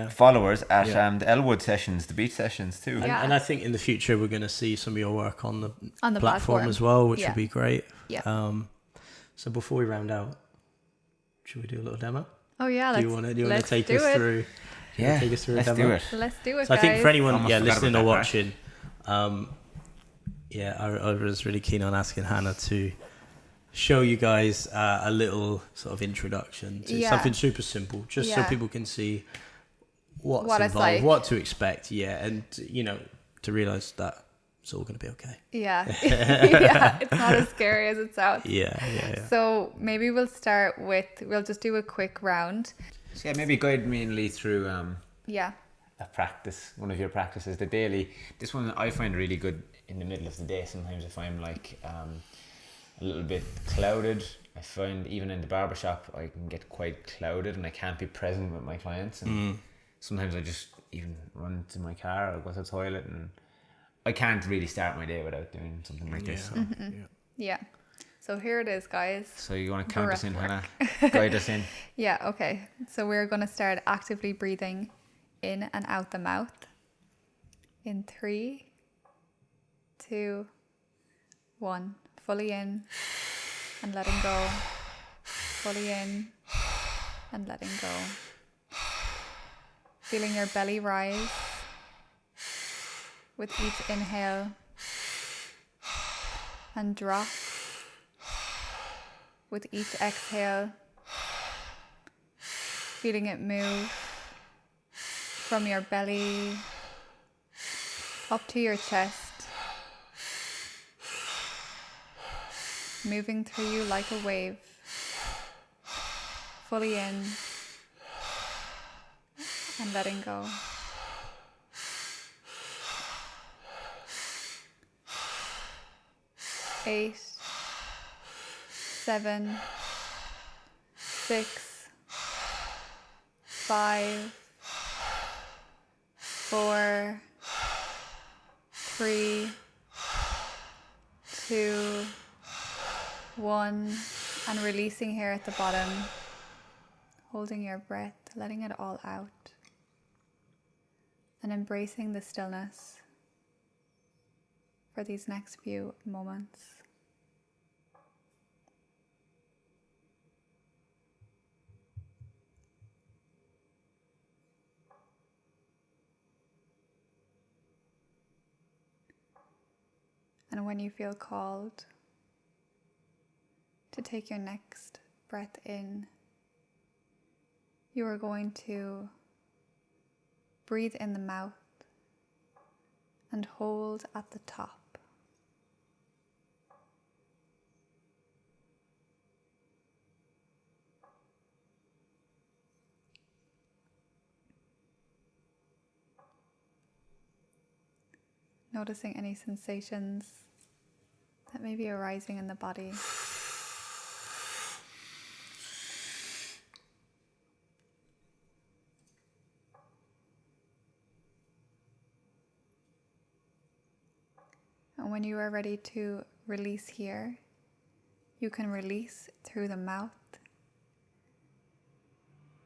followers at the Elwood sessions, the beach sessions too. And I think in the future we're going to see some of your work on the platform as well, which would be great. So before we round out, should we do a little demo? Oh yeah, do you want to take us through? Let's do it. Let's do it. So I think for anyone listening or that watching, I was really keen on asking Hannah to show you guys a little sort of introduction to something super simple, just so people can see what's what involved, like. what to expect, and to realize that it's all going to be okay. It's not as scary as it sounds. So maybe we'll just do a quick round. So maybe guide me and Lee through a practice, one of your practices, the daily. This one I find really good in the middle of the day. Sometimes if I'm like a little bit clouded, I find even in the barbershop I can get quite clouded and I can't be present with my clients, and sometimes I just even run to my car or go to the toilet, and I can't really start my day without doing something like this. So. So here it is, guys. So you want to count us in, Hannah? Guide us in. Okay. So we're going to start actively breathing in and out the mouth in 3, 2, 1. Fully in and letting go. Fully in and letting go. Feeling your belly rise with each inhale and drop with each exhale. Feeling it move from your belly up to your chest, moving through you like a wave. Fully in and letting go. Eight, 7, 6, 5, 4, 3, 2, 1, and releasing here at the bottom, holding your breath, letting it all out, and embracing the stillness for these next few moments. And when you feel called to take your next breath in, you are going to breathe in the mouth and hold at the top. Noticing any sensations that may be arising in the body. And when you are ready to release here, you can release through the mouth.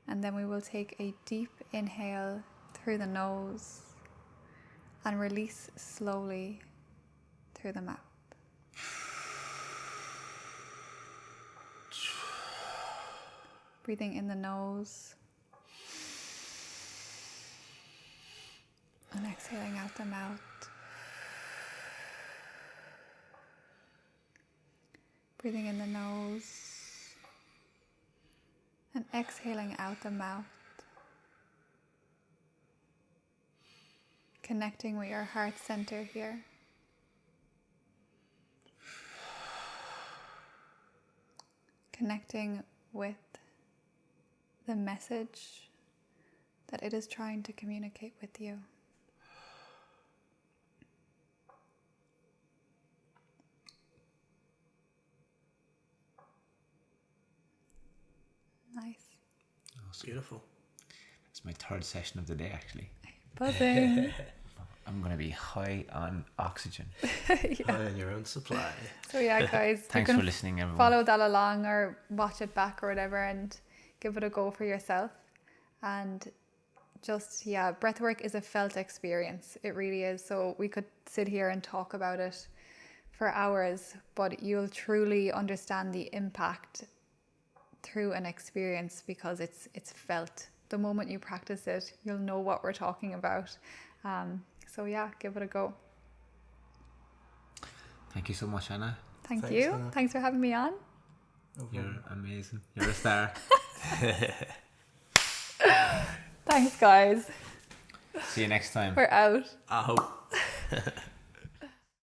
And then we will take a deep inhale through the nose and release slowly through the mouth. Breathing in the nose and exhaling out the mouth. Breathing in the nose and exhaling out the mouth. Connecting with your heart center here. connecting with the message that it is trying to communicate with you. Nice. That's beautiful. It's my third session of the day, actually. Buzzing. I'm going to be high on oxygen. High on your own supply. So yeah, guys, Thanks for listening, everyone. follow that along or watch it back or whatever and give it a go for yourself. And just, yeah, breathwork is a felt experience. It really is. So we could sit here and talk about it for hours, but you'll truly understand the impact through an experience because it's felt. The moment you practice it, you'll know what we're talking about. So yeah, give it a go. Thank you so much, Anna. Thanks Thanks, you. Anna. Thanks for having me on. You're amazing. You're a star. Thanks, guys. See you next time. We're out. I hope.